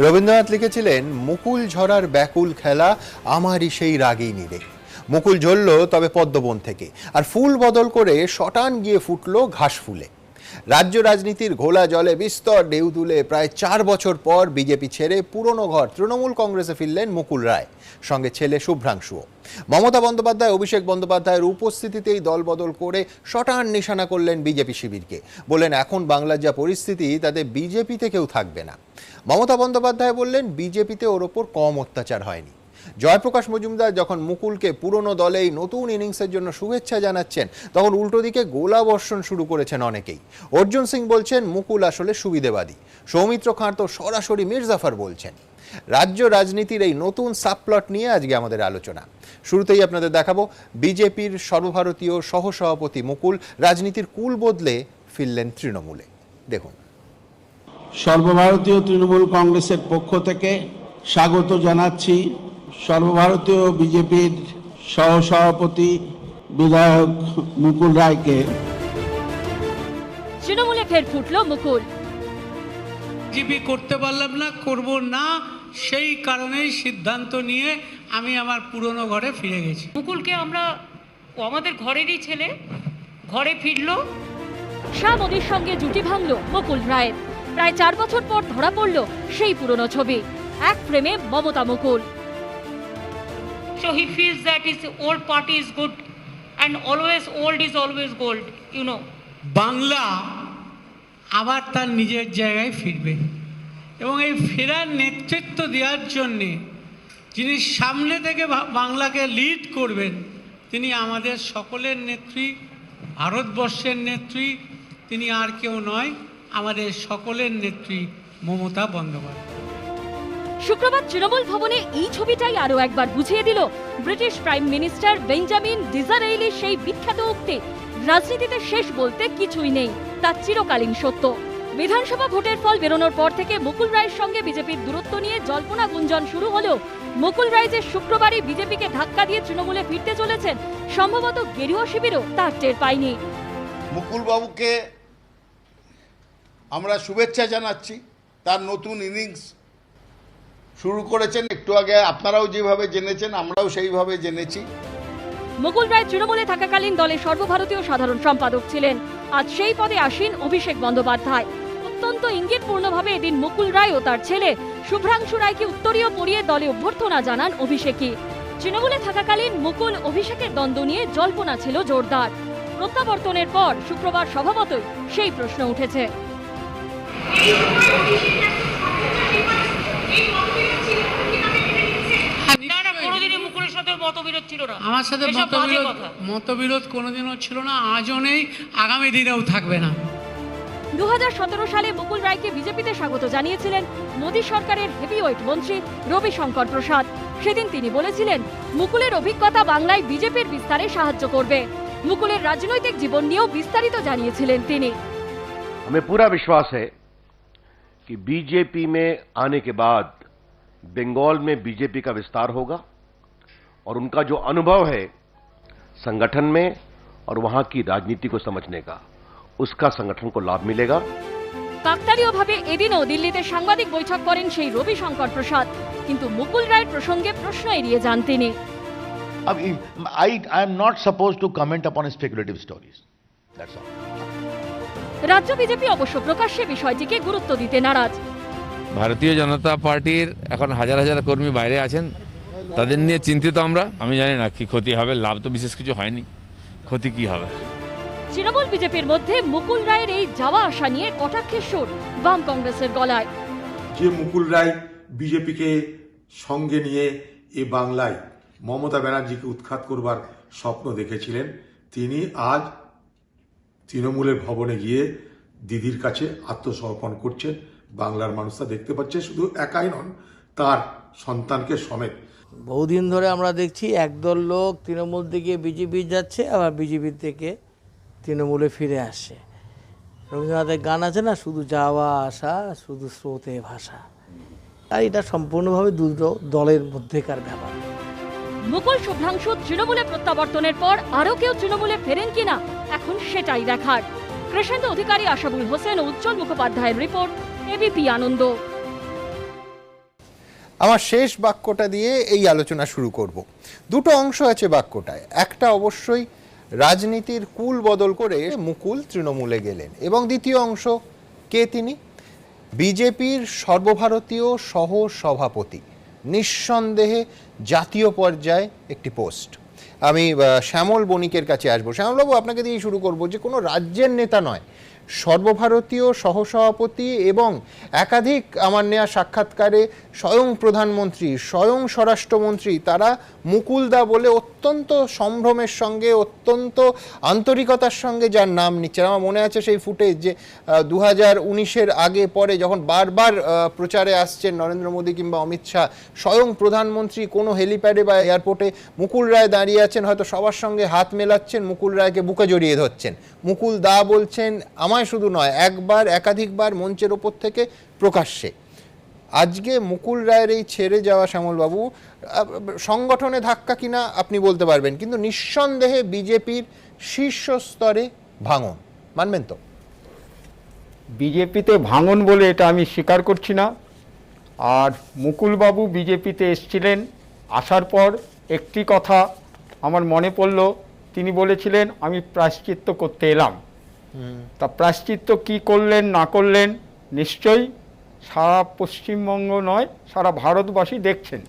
রবীন্দ্রনাথ লিখেছিলেন, মুকুল ঝরার ব্যাকুল খেলা আমারই সেই রাগেই নিরে। মুকুল ঝরল তবে পদ্মবন থেকে, আর ফুল বদল করে শটান গিয়ে ফুটলো ঘাস ফুলে। রাজ্য রাজনীতির ঘোলা জলে বিস্তর ঢেউ তুলে প্রায় 4 বছর পর বিজেপি ছেড়ে পুরনো ঘর তৃণমূল কংগ্রেসে ফিরলেন মুকুল রায়, সঙ্গে ছেলে শুভ্রাংশুও। মমতা বন্দ্যোপাধ্যায়, অভিষেক বন্দ্যোপাধ্যায়ের উপস্থিতিতেই দল বদল করে শটান নিশানা করলেন বিজেপি শিবিরকে। বললেন, এখন বাংলার যা পরিস্থিতি তাতে বিজেপিতে কেউ থাকবে না। মমতা বন্দ্যোপাধ্যায় বললেন, বিজেপিতে ওর ওপর কম অত্যাচার হয়নি। জয়প্রকাশ মজুমদার যখন মুকুলকে পুরনো দলেই নতুন ইনিংসের জন্য শুভেচ্ছা জানাচ্ছেন, তখন উল্টো দিকে গোলা বর্ষণ শুরু করেছেন অনেকেই। অর্জুন সিং বলছেন, মুকুল আসলে সুবিধেবাদী। সৌমিত্র খাঁ তো সরাসরি মির্জাফর বলছেন। রাজ্য রাজনীতির এই নতুন সাবপ্লট নিয়ে আজকে আমাদের আলোচনা। শুরুতেই আপনাদের দেখাবো বিজেপির সর্বভারতীয় সহসভাপতি মুকুল রাজনীতির কুল বদলে ফিরলেন তৃণমূলে। দেখুন। সর্বভারতীয় তৃণমূল কংগ্রেসের পক্ষ থেকে স্বাগত জানাচ্ছি সর্বভারতীয় বিজেপির সহসভাপতি বিধায়ক মুকুল রায়কে। তৃণমূলে ফের ফুটল মুকুল। বিজেপি করতে পারলাম না, করব না, সেই কারণেই সিদ্ধান্ত নিয়ে আমি আমার পুরনো ঘরে ফিরে গেছি। মুকুলকে ও আমাদের ঘরেরই ছেলে, ঘরে ফিরলো। শাহ মোদীর সঙ্গে জুটি ভাঙল মুকুল রায়ের। প্রায় 4 বছর পর ধরা পড়ল সেই পুরনো ছবি, এক ফ্রেমে মমতা মুকুল। So he feels that his old party is good and always old is always gold, you know. Bangla আবার তার নিজের জায়গায় ফিরবে, এবং এই ফেরার নেতৃত্ব দেওয়ার জন্যে যিনি সামনে থেকে বাংলাকে লিড করবেন, তিনি আমাদের সকলের নেত্রী, ভারতবর্ষের নেত্রী। তিনি আর কেউ নয়, আমাদের সকলের নেত্রী মমতা বন্দ্যোপাধ্যায়। শুক্রবার তৃণমূল ভবনে এই ছবিটাই আরো একবার বুঝিয়ে দিল ব্রিটিশ প্রাইম মিনিস্টার বেঞ্জামিন ডিজারাইলির সেই বিখ্যাত উক্তি, রাজনীতিতে শেষ বলতে কিছুই নেই, তা চিরকালীন সত্য। বিধানসভা ভোটের ফল বেরোনোর পর থেকে মুকুল রায়ের সঙ্গে বিজেপির দূরত্ব নিয়ে জল্পনা গুঞ্জন শুরু হলেও মুকুল রায় যে শুক্রবারই বিজেপিকে ধাক্কা দিয়ে তৃণমূলে ফিরতে চলেছেন, সম্ভবত গেরুয়া শিবিরও তার টের পায়নি। মুকুল বাবুকে আমরা শুভেচ্ছা জানাচ্ছি, তার নতুন ইনিংস শুরু করেছেন। একটু আগে আপনারাও যেভাবে জেনেছেন, আমরাও সেইভাবে জেনেছি। মুকুল রায় তৃণমূলে থাকাকালীন দলের সর্বভারতীয় সাধারণ সম্পাদক ছিলেন। আজ সেই পদে আসীন অভিষেক বন্দ্যোপাধ্যায়। অত্যন্ত ইঙ্গিতপূর্ণভাবে এদিন মুকুল রায় ও তার ছেলে শুভ্রাংশু রায়কে উত্তরীয় পরিয়ে দলে অভ্যর্থনা জানান অভিষেকই। তৃণমূলে থাকাকালীন মুকুল অভিষেকের দ্বন্দ্ব নিয়ে জল্পনা ছিল জোরদার। প্রত্যাবর্তনের পর শুক্রবার স্বভাবতই সেই প্রশ্ন উঠেছে। আমার সাথে মতবিরোধ কোনোদিনও ছিল না, আজও নেই, আগামী দিনেও থাকবে না। 2017 সালে মুকুল রায়কে বিজেপিতে স্বাগত জানিয়েছিলেন মোদী সরকারের হেভিওয়েট মন্ত্রী রবিশঙ্কর প্রসাদ। সেদিন তিনি বলেছিলেন, মুকুলের অভিজ্ঞতা বাংলায় বিজেপির বিস্তারে সাহায্য করবে। মুকুলের রাজনৈতিক জীবন নিয়েও বিস্তারিত জানিয়েছিলেন তিনি। हमें पूरा विश्वास है कि बीजेपी में आने के बाद बंगाल में बीजेपी का विस्तार होगा और उनका जो अनुभव है संगठन में और वहां की राजनीति को समझने का, उसका संगठन को लाभ मिलेगा। কাকতালীয়ভাবে এদিনও দিল্লিতে সাংবাদিক বৈঠক করেন সেই রবিশঙ্কর প্রসাদ, কিন্তু মুকুল রায়ের প্রসঙ্গে প্রশ্ন এড়িয়ে যান তিনি। I am not supposed to comment upon speculative stories. That's all. রাজ্য বিজেপি অবশ্য প্রকাশ্যে বিষয়টিকে গুরুত্ব দিতে নারাজ। ভারতীয় জনতা পার্টির এখন হাজার হাজার কর্মী বাইরে আছেন, তাদের নিয়ে চিন্তিত আমরা। আমি জানি না কি ক্ষতি হবে, লাভ তো বিশেষ কিছু হয়নি, ক্ষতি কি হবে। তৃণমূল বিজেপির মধ্যে মুকুল রায়ের এই যাওয়া আসা নিয়ে কটাক্ষের সুর বাম কংগ্রেসের গলায়। যে মুকুল রায় বিজেপিকে সঙ্গে নিয়ে এ বাংলায় মমতা ব্যানার্জিকে উৎখাত করবার স্বপ্ন দেখেছিলেন, তিনি আজ তৃণমূলের ভবনে গিয়ে দিদির কাছে আত্মসমর্পণ করছেন। বাংলার মানুষরা দেখতে পাচ্ছে, শুধু একাই নন, তার সন্তানকে সমেত। বহুদিন ধরে আমরা দেখছি একদল লোক তৃণমূল থেকে বিজেপি যাচ্ছে, আবার বিজেপি থেকে তৃণমূলে ফিরে আসছে। রবীন্দ্রনাথের গান আছে না, শুধু যাওয়া আসা, শুধু স্রোতে ভাষা। আর এটা সম্পূর্ণভাবে দুটো দলের মধ্যেকার ব্যাপার। মুকুল শুভ্রাংশু তৃণমূলে প্রত্যাবর্তনের পর আরও কেউ তৃণমূলে ফেরেন কিনা এখন সেটাই দেখার। কৃষ্ণেন্দু অধিকারী, আশাবুল হোসেন ও উজ্জ্বল মুখোপাধ্যায়ের রিপোর্ট, এবিপি আনন্দ। আমার শেষ বাক্যটা দিয়ে এই আলোচনা শুরু করব। দুটো অংশ আছে বাক্যটায়। একটা অবশ্যই রাজনীতির কুল বদল করে মুকুল তৃণমূলে গেলেন, এবং দ্বিতীয় অংশ, কে তিনি? বিজেপির সর্বভারতীয় সহ সভাপতি, নিঃসন্দেহে জাতীয় পর্যায়ে একটি পোস্ট। আমি শ্যামল বণিকের কাছে আসবো। শ্যামলবাবু, আপনাকে দিয়েই শুরু করব। যে কোনো রাজ্যের নেতা নয়, সর্বভারতীয় সহসভাপতি এবং একাধিক আমার নেওয়া সাক্ষাৎকারে স্বয়ং প্রধানমন্ত্রী, স্বয়ং স্বরাষ্ট্রমন্ত্রী তারা মুকুলদা বলে অত্যন্ত সম্ভ্রমের সঙ্গে, অত্যন্ত আন্তরিকতার সঙ্গে যার নাম নিচ্ছেন। আমার মনে আছে সেই ফুটেজ যে 2019-এর আগে পরে যখন বারবার প্রচারে আসছেন নরেন্দ্র মোদী কিংবা অমিত শাহ, স্বয়ং প্রধানমন্ত্রী কোনো হেলিপ্যাডে বা এয়ারপোর্টে মুকুল রায় দাঁড়িয়ে আছেন, হয়তো সবার সঙ্গে হাত মেলাচ্ছেন, মুকুল রায়কে বুকে জড়িয়ে ধরছেন। মুকুল দা বলছেন আমায় শুধু নয়, একবার একাধিকবার মঞ্চের ওপর থেকে প্রকাশ্যে। আজকে মুকুল রায়ের এই ছেড়ে যাওয়া, শ্যামলবাবু, সংগঠনে ধাক্কা কিনা আপনি বলতে পারবেন, কিন্তু নিঃসন্দেহে বিজেপির শীর্ষস্তরে ভাঙন, মানবেন তো? বিজেপিতে ভাঙন বলে এটা আমি স্বীকার করছি না। আর মুকুলবাবু বিজেপিতে এসেছিলেন, আসার পর একটি কথা আমার মনে পড়ল, তিনি বলেছিলেন আমি প্রায়শ্চিত্ত করতে এলাম। তা প্রায়শ্চিত্ত কি করলেন না করলেন নিশ্চয়ই সারা পশ্চিমবঙ্গ নয়, সারা ভারতবাসী দেখছেন।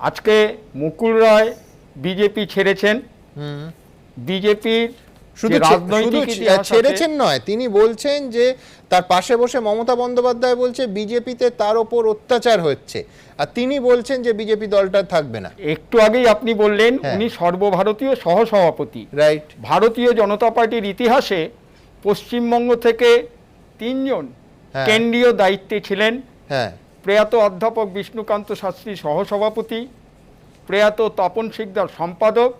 আজকে মুকুল রায় বিজেপি ছেড়েছেন। বিজেপির শুধু ছেড়েছেন নয়, তিনি বলছেন যে তার পাশে বসে মমতা বন্দ্যোপাধ্যায় বলছে বিজেপিতে তার ওপর অত্যাচার হচ্ছে, আর তিনি বলছেন যে বিজেপি দলটা থাকবে না। একটু আগেই আপনি বললেন উনি সর্বভারতীয় সহসভাপতি। রাইট। ভারতীয় জনতা পার্টির ইতিহাসে পশ্চিমবঙ্গ থেকে 3 জন কেন্দ্রীয় দায়িত্বে ছিলেন। প্রয়াত অধ্যাপক বিষ্ণুকান্ত শাস্ত্রী সহসভাপতি, প্রয়াত তপন শিকদার সম্পাদক,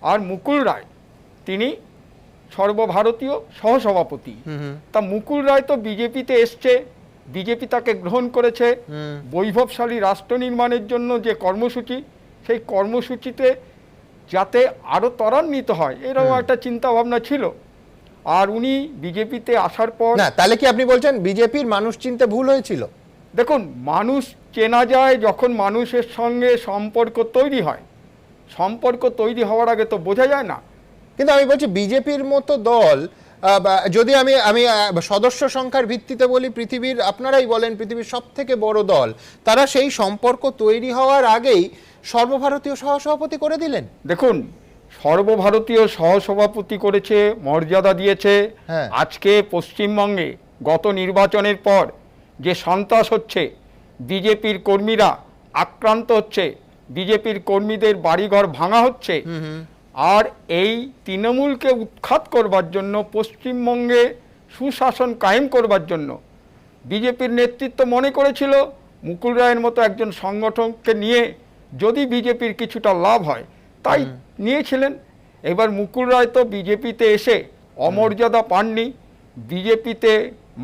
আর মুকুল রায় তিনি সর্বভারতীয় সহসভাপতি। তা মুকুল রায় তো বিজেপিতে এসছে, বিজেপি তাকে গ্রহণ করেছে। বৈভবশালী রাষ্ট্র নির্মাণের জন্য যে কর্মসূচি, সেই কর্মসূচিতে যাতে আরও ত্বরান্বিত হয় এরকম একটা চিন্তা ভাবনা ছিল। আর উনি বিজেপিতে আসার পর, না তাহলে কি আপনি বলছেন বিজেপির মানুষ চিনতে ভুল হয়েছিল? দেখুন, মানুষ চেনা যায় যখন মানুষের সঙ্গে সম্পর্ক তৈরি হয়। সম্পর্ক তৈরি হওয়ার আগে তো বোঝা যায় না। কিন্তু আমি বলছি বিজেপির মতো দল, যদি আমি সদস্য সংখ্যার ভিত্তিতে বলি, পৃথিবীর, আপনারাই বলেন পৃথিবীর সব থেকে বড় দল, তারা সেই সম্পর্ক তৈরি হওয়ার আগেই সর্বভারতীয় সহসভাপতি করে দিলেন। দেখুন, সর্বভারতীয় সহসভাপতি করেছে, মর্যাদা দিয়েছে। আজকে পশ্চিমবঙ্গে গত নির্বাচনের পর যে সন্ত্রাস হচ্ছে, বিজেপির কর্মীরা আক্রান্ত হচ্ছে, বিজেপির কর্মীদের বাড়িঘর ভাঙা হচ্ছে, আর এই তৃণমূলকে উৎখাত করবার জন্য, পশ্চিমবঙ্গে সুশাসন কায়েম করবার জন্য বিজেপির নেতৃত্ব মনে করেছিল মুকুল রায়ের মতো একজন সংগঠনকে নিয়ে যদি বিজেপির কিছুটা লাভ হয়, তাই নিয়েছিলেন। এবার মুকুল রায় তো বিজেপিতে এসে অমর্যাদা পাননি, বিজেপিতে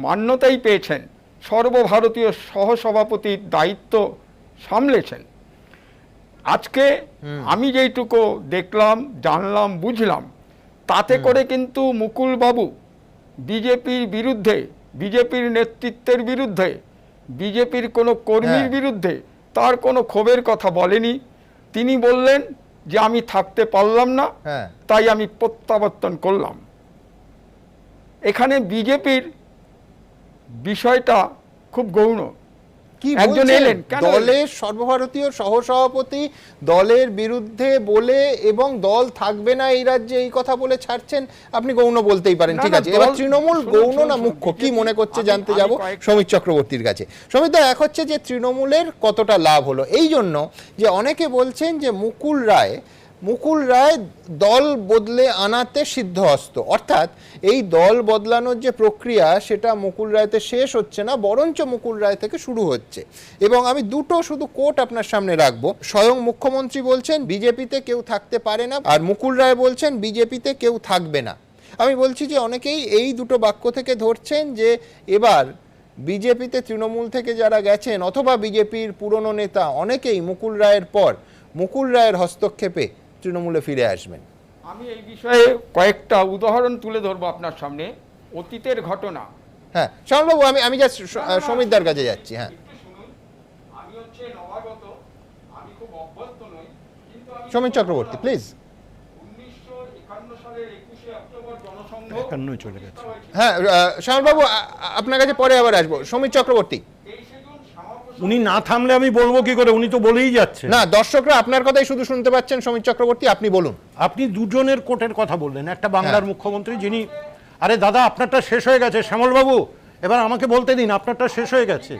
মান্যতাই পেয়েছেন, সর্বভারতীয় সহসভাপতির দায়িত্ব সামলেছেন। আজকে আমি যেইটুকু দেখলাম, জানলাম, বুঝলাম, তাতে করে কিন্তু মুকুল বাবু বিজেপির বিরুদ্ধে, বিজেপির নেতৃত্বের বিরুদ্ধে, বিজেপির কোনো কর্মীর বিরুদ্ধে তার কোনো ক্ষোভের কথা বলেনি। তিনি বললেন যে আমি থাকতে পারলাম না, তাই আমি প্রত্যাবর্তন করলাম। এখানে বিজেপির বিষয়টা খুব গৌণ। একজন এলেন দলের সর্বভারতীয় সহসভাপতি, দলের বিরুদ্ধে বলে, এবং দল থাকবে না এই রাজ্যে এই কথা বলে ছাড়ছেন, আপনি গৌণ বলতেই পারেন। ঠিক আছে, এবার তৃণমূল গৌণ না মুখ্য কি মনে করছে জানতে যাব সমিত চক্রবর্তীর কাছে। সমিত দা, এক হচ্ছে যে তৃণমূলের কতটা লাভ হলো, এই জন্য যে অনেকে বলছেন যে মুকুল রায় দল বদলে আনাতে সিদ্ধহস্ত, অর্থাৎ এই দল বদলানোর যে প্রক্রিয়া সেটা মুকুল রায়তে শেষ হচ্ছে না, বরঞ্চ মুকুল রায় থেকে শুরু হচ্ছে। এবং আমি দুটো শুধু কোট আপনার সামনে রাখবো। স্বয়ং মুখ্যমন্ত্রী বলছেন বিজেপিতে কেউ থাকতে পারে না, আর মুকুল রায় বলছেন বিজেপিতে কেউ থাকবে না। আমি বলছি যে অনেকেই এই দুটো বাক্য থেকে ধরছেন যে এবার বিজেপিতে তৃণমূল থেকে যারা গেছেন অথবা বিজেপির পুরনো নেতা অনেকেই মুকুল রায়ের পর মুকুল রায়ের হস্তক্ষেপে তৃণমূলে ফিরে আসবেন। আমি এই বিষয়ে কয়েকটা উদাহরণ তুলে ধরবো আপনার সামনে, অতীতের ঘটনা। হ্যাঁ শ্যামলবাবু, আমি জাস্ট সমিতদার কাছে যাচ্ছি। হ্যাঁ, আমি হচ্ছে সমীর চক্রবর্তী প্লিজ। 1951 সালের 21 অক্টোবর জনসংঘ 51 চলে গেছে। হ্যাঁ শ্যামলবাবু আপনার কাছে পরে আবার আসবো। সমীর চক্রবর্তী, উনি না থামলে আমি বলবো কি করে, উনি তো বলেই যাচ্ছে। না দর্শকরা আপনার কথাই শুধু শুনতে পাচ্ছেন। সমীর চক্রবর্তী আপনি বলুন। আপনি দুজনের কোটের কথা বললেন, একটা বাংলার মুখ্যমন্ত্রী যিনি, আরে দাদা আপনারটা শেষ হয়ে গেছে শ্যামলবাবু, এবার আমাকে বলতে দিন আপনারটা শেষ হয়ে গেছে।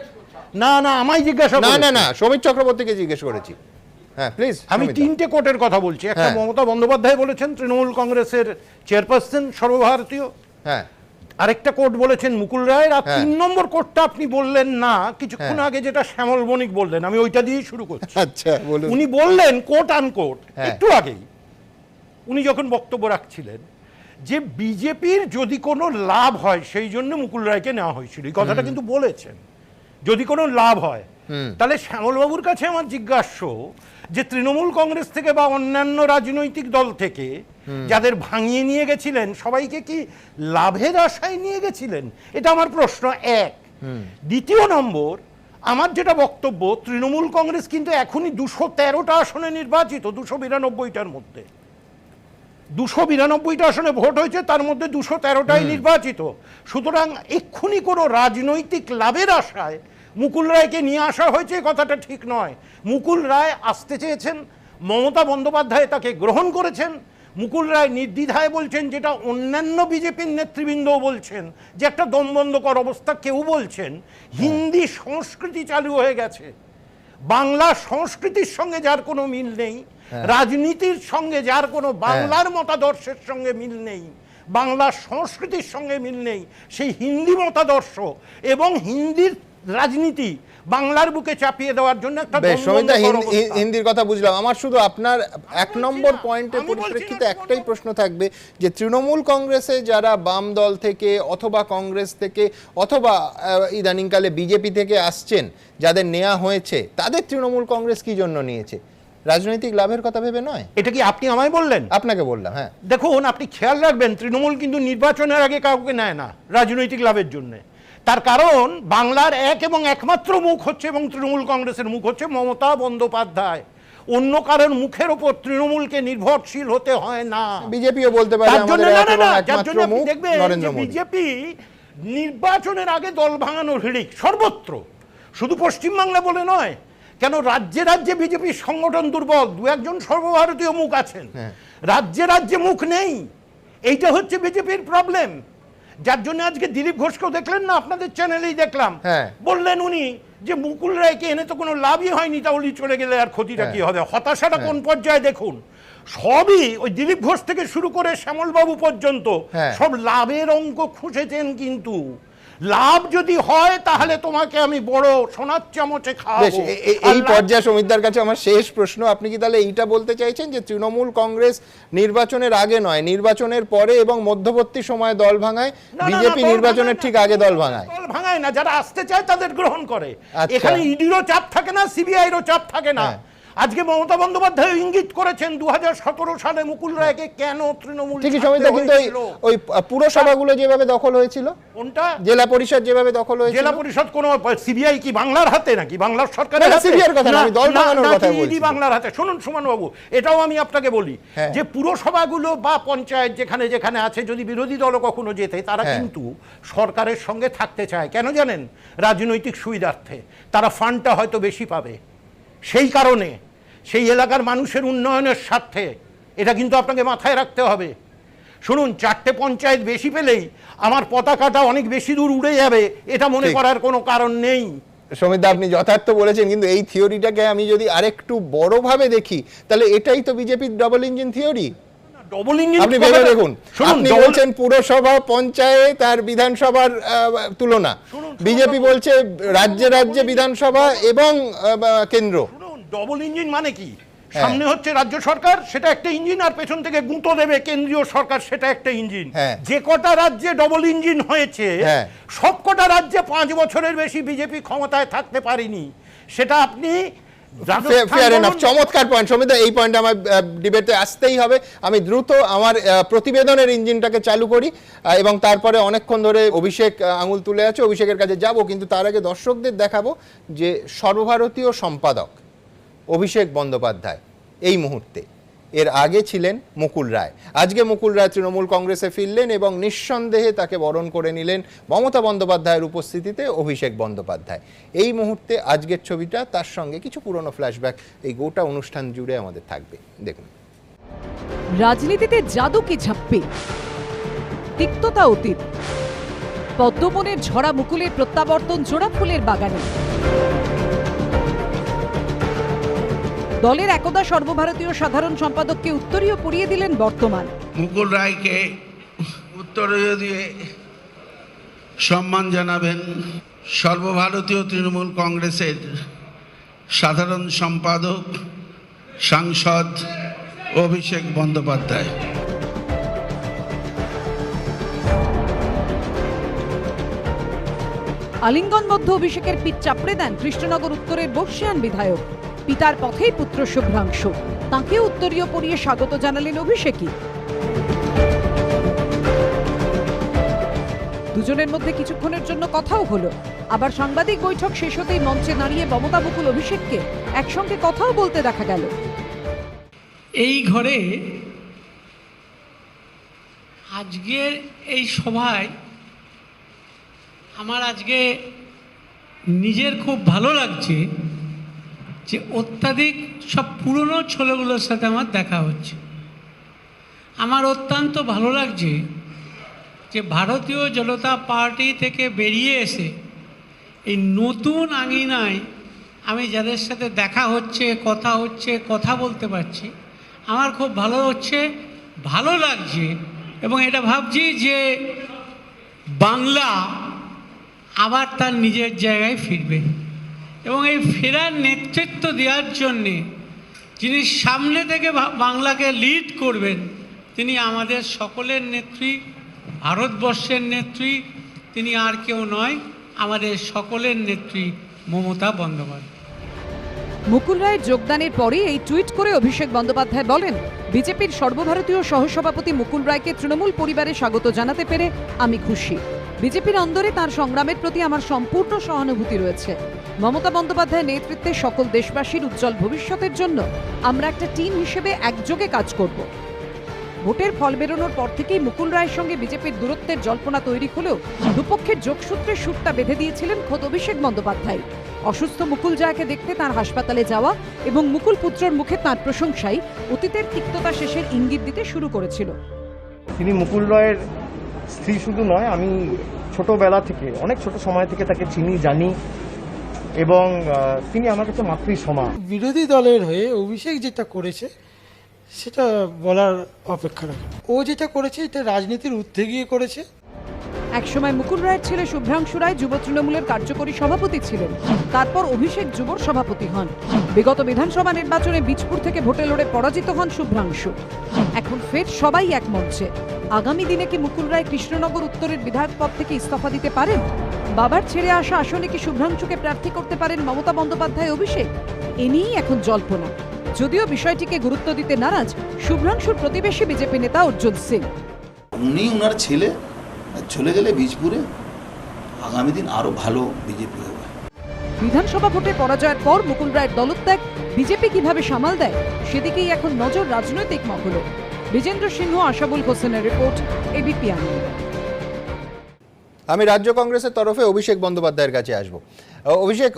না না আমায় জিজ্ঞাসা না না না সমীর চক্রবর্তীকে জিজ্ঞেস করেছি। হ্যাঁ প্লিজ। আমি তিনটে কোটের কথা বলছি। একটা মমতা বন্দ্যোপাধ্যায় বলেছেন, তৃণমূল কংগ্রেসের চেয়ারপারসন সর্বভারতীয়। হ্যাঁ। আরেকটা কোট বলেছেন মুকুল রায়ের। আর 3 নম্বর কোটটা আপনি বললেন না কিছুক্ষণ আগে, যেটা শ্যামল বণিক বললেন, আমি ওইটা দিয়েই শুরু করছি। আচ্ছা বলুন। উনি বললেন কোট আনকোট একটু আগেই উনি যখন বক্তব্য রাখছিলেন যে বিজেপির যদি কোনো লাভ হয় সেই জন্য মুকুল রায়কে নেওয়া হয়েছিল, এই কথাটা কিন্তু বলেছেন। যদি কোনো লাভ হয়, তাহলে শ্যামলবাবুর কাছে আমার জিজ্ঞাস্য যে তৃণমূল কংগ্রেস থেকে বা অন্যান্য রাজনৈতিক দল থেকে যাদের ভাঙিয়ে নিয়ে গেছিলেন সবাইকে কি লাভের আশায় নিয়ে গেছিলেন? এটা আমার প্রশ্ন এক। দ্বিতীয় নম্বর, আমার যেটা বক্তব্য, তৃণমূল কংগ্রেস কিন্তু এখনই 213টা আসনে নির্বাচিত 292টার মধ্যে। 292টা আসনে ভোট হয়েছে, তার মধ্যে 213টাই নির্বাচিত। সুতরাং এক্ষুনি কোনো রাজনৈতিক লাভের আশায় মুকুল রায়কে নিয়ে আসা হয়েছে কথাটা ঠিক নয়। মুকুল রায় আসতে চেয়েছেন, মমতা বন্দ্যোপাধ্যায় তাকে গ্রহণ করেছেন। মুকুল রায় নির্দ্বিধায় বলছেন, যেটা অন্যান্য বিজেপির নেতৃবৃন্দও বলছেন, যে একটা দমবন্ধকর অবস্থা। কেউ বলছেন হিন্দি সংস্কৃতি চালু হয়ে গেছে, বাংলা সংস্কৃতির সঙ্গে যার কোনো মিল নেই, রাজনীতির সঙ্গে যার কোনো বাংলার মতাদর্শের সঙ্গে মিল নেই, বাংলা সংস্কৃতির সঙ্গে মিল নেই, সেই হিন্দি মতাদর্শ এবং হিন্দির রাজনীতি বাংলার বুকে চাপিয়ে দেওয়ার জন্য একটা হিন্দির কথা বুঝলাম। আমার শুধু আপনার 1 নম্বর পয়েন্টের পরিপ্রেক্ষিতে একটাই প্রশ্ন থাকবে যে তৃণমূল কংগ্রেসে যারা বাম দল থেকে অথবা কংগ্রেস থেকে অথবা ইদানিংকালে বিজেপি থেকে আসছেন, যাদের নেওয়া হয়েছে, তাদের তৃণমূল কংগ্রেস কি জন্য নিয়েছে? রাজনৈতিক লাভের কথা ভেবে নয়। এটা কি আপনি আমায় বললেন? আপনাকে বললাম। হ্যাঁ দেখুন, আপনি খেয়াল রাখবেন তৃণমূল কিন্তু নির্বাচনের আগে কাউকে নেয় না রাজনৈতিক লাভের জন্য। তার কারণ বাংলার এক এবং একমাত্র মুখ হচ্ছে, এবং তৃণমূল কংগ্রেসের মুখ হচ্ছে মমতা বন্দ্যোপাধ্যায়। অন্য কারোর মুখের ওপর তৃণমূলকে নির্ভরশীল হতে হয় না। বিজেপিও বলতে পারে দেখবেন বিজেপি নির্বাচনের আগে দল ভাঙানোর হিড়িক সর্বত্র, শুধু পশ্চিমবাংলা বলে নয়, কেন রাজ্যে রাজ্যে বিজেপির সংগঠন দুর্বল, 2-1জন সর্বভারতীয় মুখ আছেন, রাজ্যে রাজ্যে মুখ নেই। এইটা হচ্ছে বিজেপির প্রবলেম, যার জন্য আজকে দিলীপ ঘোষকেও দেখলেন না, আপনাদের চ্যানেলেই দেখলাম, বললেন উনি যে মুকুল রায়কে এনে তো কোনো লাভই হয়নি, তাহলে চলে গেলে আর ক্ষতিটা কি হবে? হতাশাটা কোন পর্যায়ে দেখুন। সবই ওই দিলীপ ঘোষ থেকে শুরু করে শ্যামলবাবু পর্যন্ত সব লাভের অঙ্ক খুঁজেছেন, কিন্তু লাভ যদি হয় তাহলে তোমাকে আমি বড় সোনার চামচে খাওয়াবো। এই পর্যায়ে সমিতদার কাছে আমার শেষ প্রশ্ন, আপনি কি তাহলে এইটা বলতে চাইছেন যে তৃণমূল কংগ্রেস নির্বাচনের আগে নয়, নির্বাচনের পরে এবং মধ্যবর্তী সময়ে দল ভাঙায়, বিজেপি নির্বাচনের ঠিক আগে দল ভাঙায়? দল ভাঙায় না, যারা আসতে চায় তাদের গ্রহণ করে। এখানে ইডিরও চাপ থাকে না, সিবিআইরও চাপ থাকে না। আজকে মমতা বন্দ্যোপাধ্যায় ইঙ্গিত করেছেন 2017 সালে মুকুল রায়কে কেন তৃণমূল, ঠিকই সমিতি, কিন্তু ওই পুরসভাগুলো যেভাবে দখল হয়েছিল, কোনটা জেলা পরিষদ যেভাবে দখল হয়েছিল, জেলা পরিষদ কোন সিবিআই কি বাংলার হাতে নাকি বাংলার সরকারের হাতে? সিবিআইর কথা না, আমি দল ভাঙানোর কথা বলছি। বাংলার হাতে। শুনুন সুমন বাবু, এটাও আমি আপনাকে বলি যে পুরসভাগুলো বা পঞ্চায়েত যেখানে যেখানে আছে, যদি বিরোধী দল কখনো যেতে, তারা কিন্তু সরকারের সঙ্গে থাকতে চায়। কেন জানেন? রাজনৈতিক সুবিধার্থে। তারা ফান্ডটা হয়তো বেশি পাবে, সেই কারণে, সেই এলাকার মানুষের উন্নয়নের স্বার্থে। এটা কিন্তু আপনাকে মাথায় রাখতে হবে। শুনুন, 4টে পঞ্চায়েত বেশি পেলেই আমার পতাকাটা অনেক বেশি দূর উড়ে যাবে, এটা মনে করার কোনো কারণ নেই। সমিত, আপনি যথার্থ বলেছেন, কিন্তু এই থিওরিটাকে আমি যদি আরেকটু বড়ভাবে দেখি, তাহলে এটাই তো বিজেপির double engine theory. Double engine আপনি ভেবে দেখুন, আপনি বলছেন পুরসভা, পঞ্চায়েত আর বিধানসভার তুলনা, বিজেপি বলছে রাজ্যে রাজ্যে বিধানসভা এবং কেন্দ্র। ডবল ইঞ্জিন মানে কি? সামনে হচ্ছে রাজ্য সরকার, সেটা একটা ইঞ্জিন, আর পেছন থেকে গুঁতো দেবে কেন্দ্রীয় সরকার, সেটা একটা ইঞ্জিন। যে কটা রাজ্যে ডবল ইঞ্জিন হয়েছে, সব কটা রাজ্যে 5 বছরের বেশি বিজেপি ক্ষমতায় থাকতে পারেনি। সেটা আপনি চমৎকার পয়েন্ট সমিত, এই পয়েন্টে আমার ডিবেটে আসতেই হবে। আমি দ্রুত আমার প্রতিবেদনের ইঞ্জিনটাকে চালু করি এবং তারপরে অনেকক্ষণ ধরে অভিষেক আঙুল তুলে আছে, অভিষেকের কাছে যাব, কিন্তু তার আগে দর্শকদের দেখাবো যে সর্বভারতীয় সম্পাদক অভিষেক বন্দ্যোপাধ্যায় এই মুহূর্তে এর আগে ছিলেন মুকুল রায়। আজকে মুকুল রায় তৃণমূল কংগ্রেসে ফিরলেন এবং নিঃসন্দেহে তাকে বরণ করে নিলেন মমতা বন্দ্যোপাধ্যায়ের উপস্থিতিতে অভিষেক বন্দ্যোপাধ্যায়। এই মুহূর্তে আজকের ছবিটা, তার সঙ্গে কিছু পুরনো ফ্ল্যাশব্যাক এই গোটা অনুষ্ঠান জুড়ে আমাদের থাকবে, দেখুন। রাজনীতিতে জাদু কি ঝাপ্পি, তিক্ততা অতীত, পদ্মবনের ঝরা মুকুলের প্রত্যাবর্তন জোড়া ফুলের বাগানে। দলের একদা সর্বভারতীয় সাধারণ সম্পাদককে উত্তরীয় পরিয়ে দিলেন বর্তমান। মুকুল রায়কে উত্তরীয় দিয়ে সম্মান জানাবেন সর্বভারতীয় তৃণমূল কংগ্রেসের সাধারণ সম্পাদক সাংসদ অভিষেক বন্দ্যোপাধ্যায়। আলিঙ্গনবদ্ধ অভিষেকের পিঠ চাপড়ে দেন কৃষ্ণনগর উত্তরের বর্ষিয়ান বিধায়ক। পিতার পথেই পুত্র শুভ্রাংশু, তাঁকে উত্তরীয় পরিয়ে স্বাগত জানালেন অভিষেকই। দুজনের মধ্যে কিছুক্ষণের জন্য কথাও হলো। আবার সাংবাদিক বৈঠক শেষ হতেই মঞ্চে দাঁড়িয়ে মমতা মুকুল অভিষেককে একসঙ্গে কথাও বলতে দেখা গেল। এই ঘরে আজকের এই সভায় আমার আজকে নিজের খুব ভালো লাগছে যে অত্যাধিক সব পুরনো ছেলেগুলোর সাথে আমার দেখা হচ্ছে। আমার অত্যন্ত ভালো লাগছে যে ভারতীয় জনতা পার্টি থেকে বেরিয়ে এসে এই নতুন আঙিনায় আমি যাদের সাথে দেখা হচ্ছে, কথা বলতে পারছি, আমার খুব ভালো লাগছে। এবং এটা ভাবছি যে বাংলা আবার তার নিজের জায়গায় ফিরবে এবং এই ফেরার নেতৃত্ব দেওয়ার জন্যে যিনি সামনে থেকে বাংলাকে লিড করবেন তিনি আমাদের সকলের নেত্রী, ভারতবর্ষের নেত্রী, তিনি আর কেউ নয়, আমাদের সকলের নেত্রী মমতা বন্দ্যোপাধ্যায়। মুকুল রায়ের যোগদানের পরে এই টুইট করে অভিষেক বন্দ্যোপাধ্যায় বলেন, বিজেপির সর্বভারতীয় সহসভাপতি মুকুল রায়কে তৃণমূল পরিবারে স্বাগত জানাতে পেরে আমি খুশি। বিজেপির অন্দরে তার সংগ্রামের প্রতি আমার সম্পূর্ণ সহানুভূতি রয়েছে। মমতা বন্দ্যোপাধ্যায়ের নেতৃত্বে সকল দেশবাসীর উজ্জ্বল ভবিষ্যতের জন্য আমরা একটা টিম হিসেবে একযোগে কাজ করব। ভোটের ফল বেরোনোর পর থেকেই মুকুল রায়ের সঙ্গে বিজেপির দূরত্বের জল্পনা তৈরি হলেও দুপক্ষের যোগসূত্রে সুরটা বেঁধে দিয়েছিলেন খোদ অভিষেক বন্দ্যোপাধ্যায়। অসুস্থ মুকুল রায়কে দেখতে তার হাসপাতালে যাওয়া এবং মুকুল পুত্রর মুখে তাঁর প্রশংসাই অতীতের তিক্ততা শেষের ইঙ্গিত দিতে শুরু করেছিল। তিনি মুকুল রায়ের স্ত্রী শুধু নয়, আমি ছোটবেলা থেকে, অনেক ছোট সময় থেকে তাকে চিনি, জানি এবং তিনি আমার কাছে মাতৃ সমান। বিরোধী দলের হয়ে অভিষেক যেটা করেছে সেটা বলার অপেক্ষা রাখে। ও যেটা করেছে এটা রাজনীতির ঊর্ধ্বে গিয়ে করেছে। একসময় মুকুল রায়ের ছেলে শুভ্রাংশু রায় যুব তৃণমূলের কার্যকরী সভাপতি ছিলেন। তারপর অভিষেক যুবর সভাপতি হন। বিগত বিধানসভা নির্বাচনে বীজপুর থেকে ভোটে লড়ে পরাজিত হন শুভ্রাংশু। এখন ফের সবাই এক মঞ্চে। আগামী দিনে কি মুকুল রায় কৃষ্ণনগর উত্তরের বিধায়ক পদ থেকে ইস্তফা দিতে পারেন? বাবার ছেড়ে আসা আসনে কি শুভ্রাংশুকে প্রার্থী করতে পারেন মমতা বন্দ্যোপাধ্যায় অভিষেক? এ নিয়েই এখন জল্পনা। যদিও বিষয়টিকে গুরুত্ব দিতে নারাজ শুভ্রাংশুর প্রতিবেশী বিজেপি নেতা অর্জুন সিং। উনি ওনার ছেলে চলে গেলে বীজপুরে আগামী দিন আরো ভালো বিজেপি হবে। বিধানসভা ভোটে পরাজয়ের পর মুকুল রায়ের দলত্যাগ বিজেপি কিভাবে সামাল দেয় সেদিকেই এখন নজর রাজনৈতিক মহলে। বিজেন্দ্র সিংহ, আশাবুল হোসেনের রিপোর্ট, এবিপি আনন্দ। আমি রাজ্য কংগ্রেসের তরফে অভিষেক বন্দ্যোপাধ্যায়ের কাছে আসব। অভিষেক,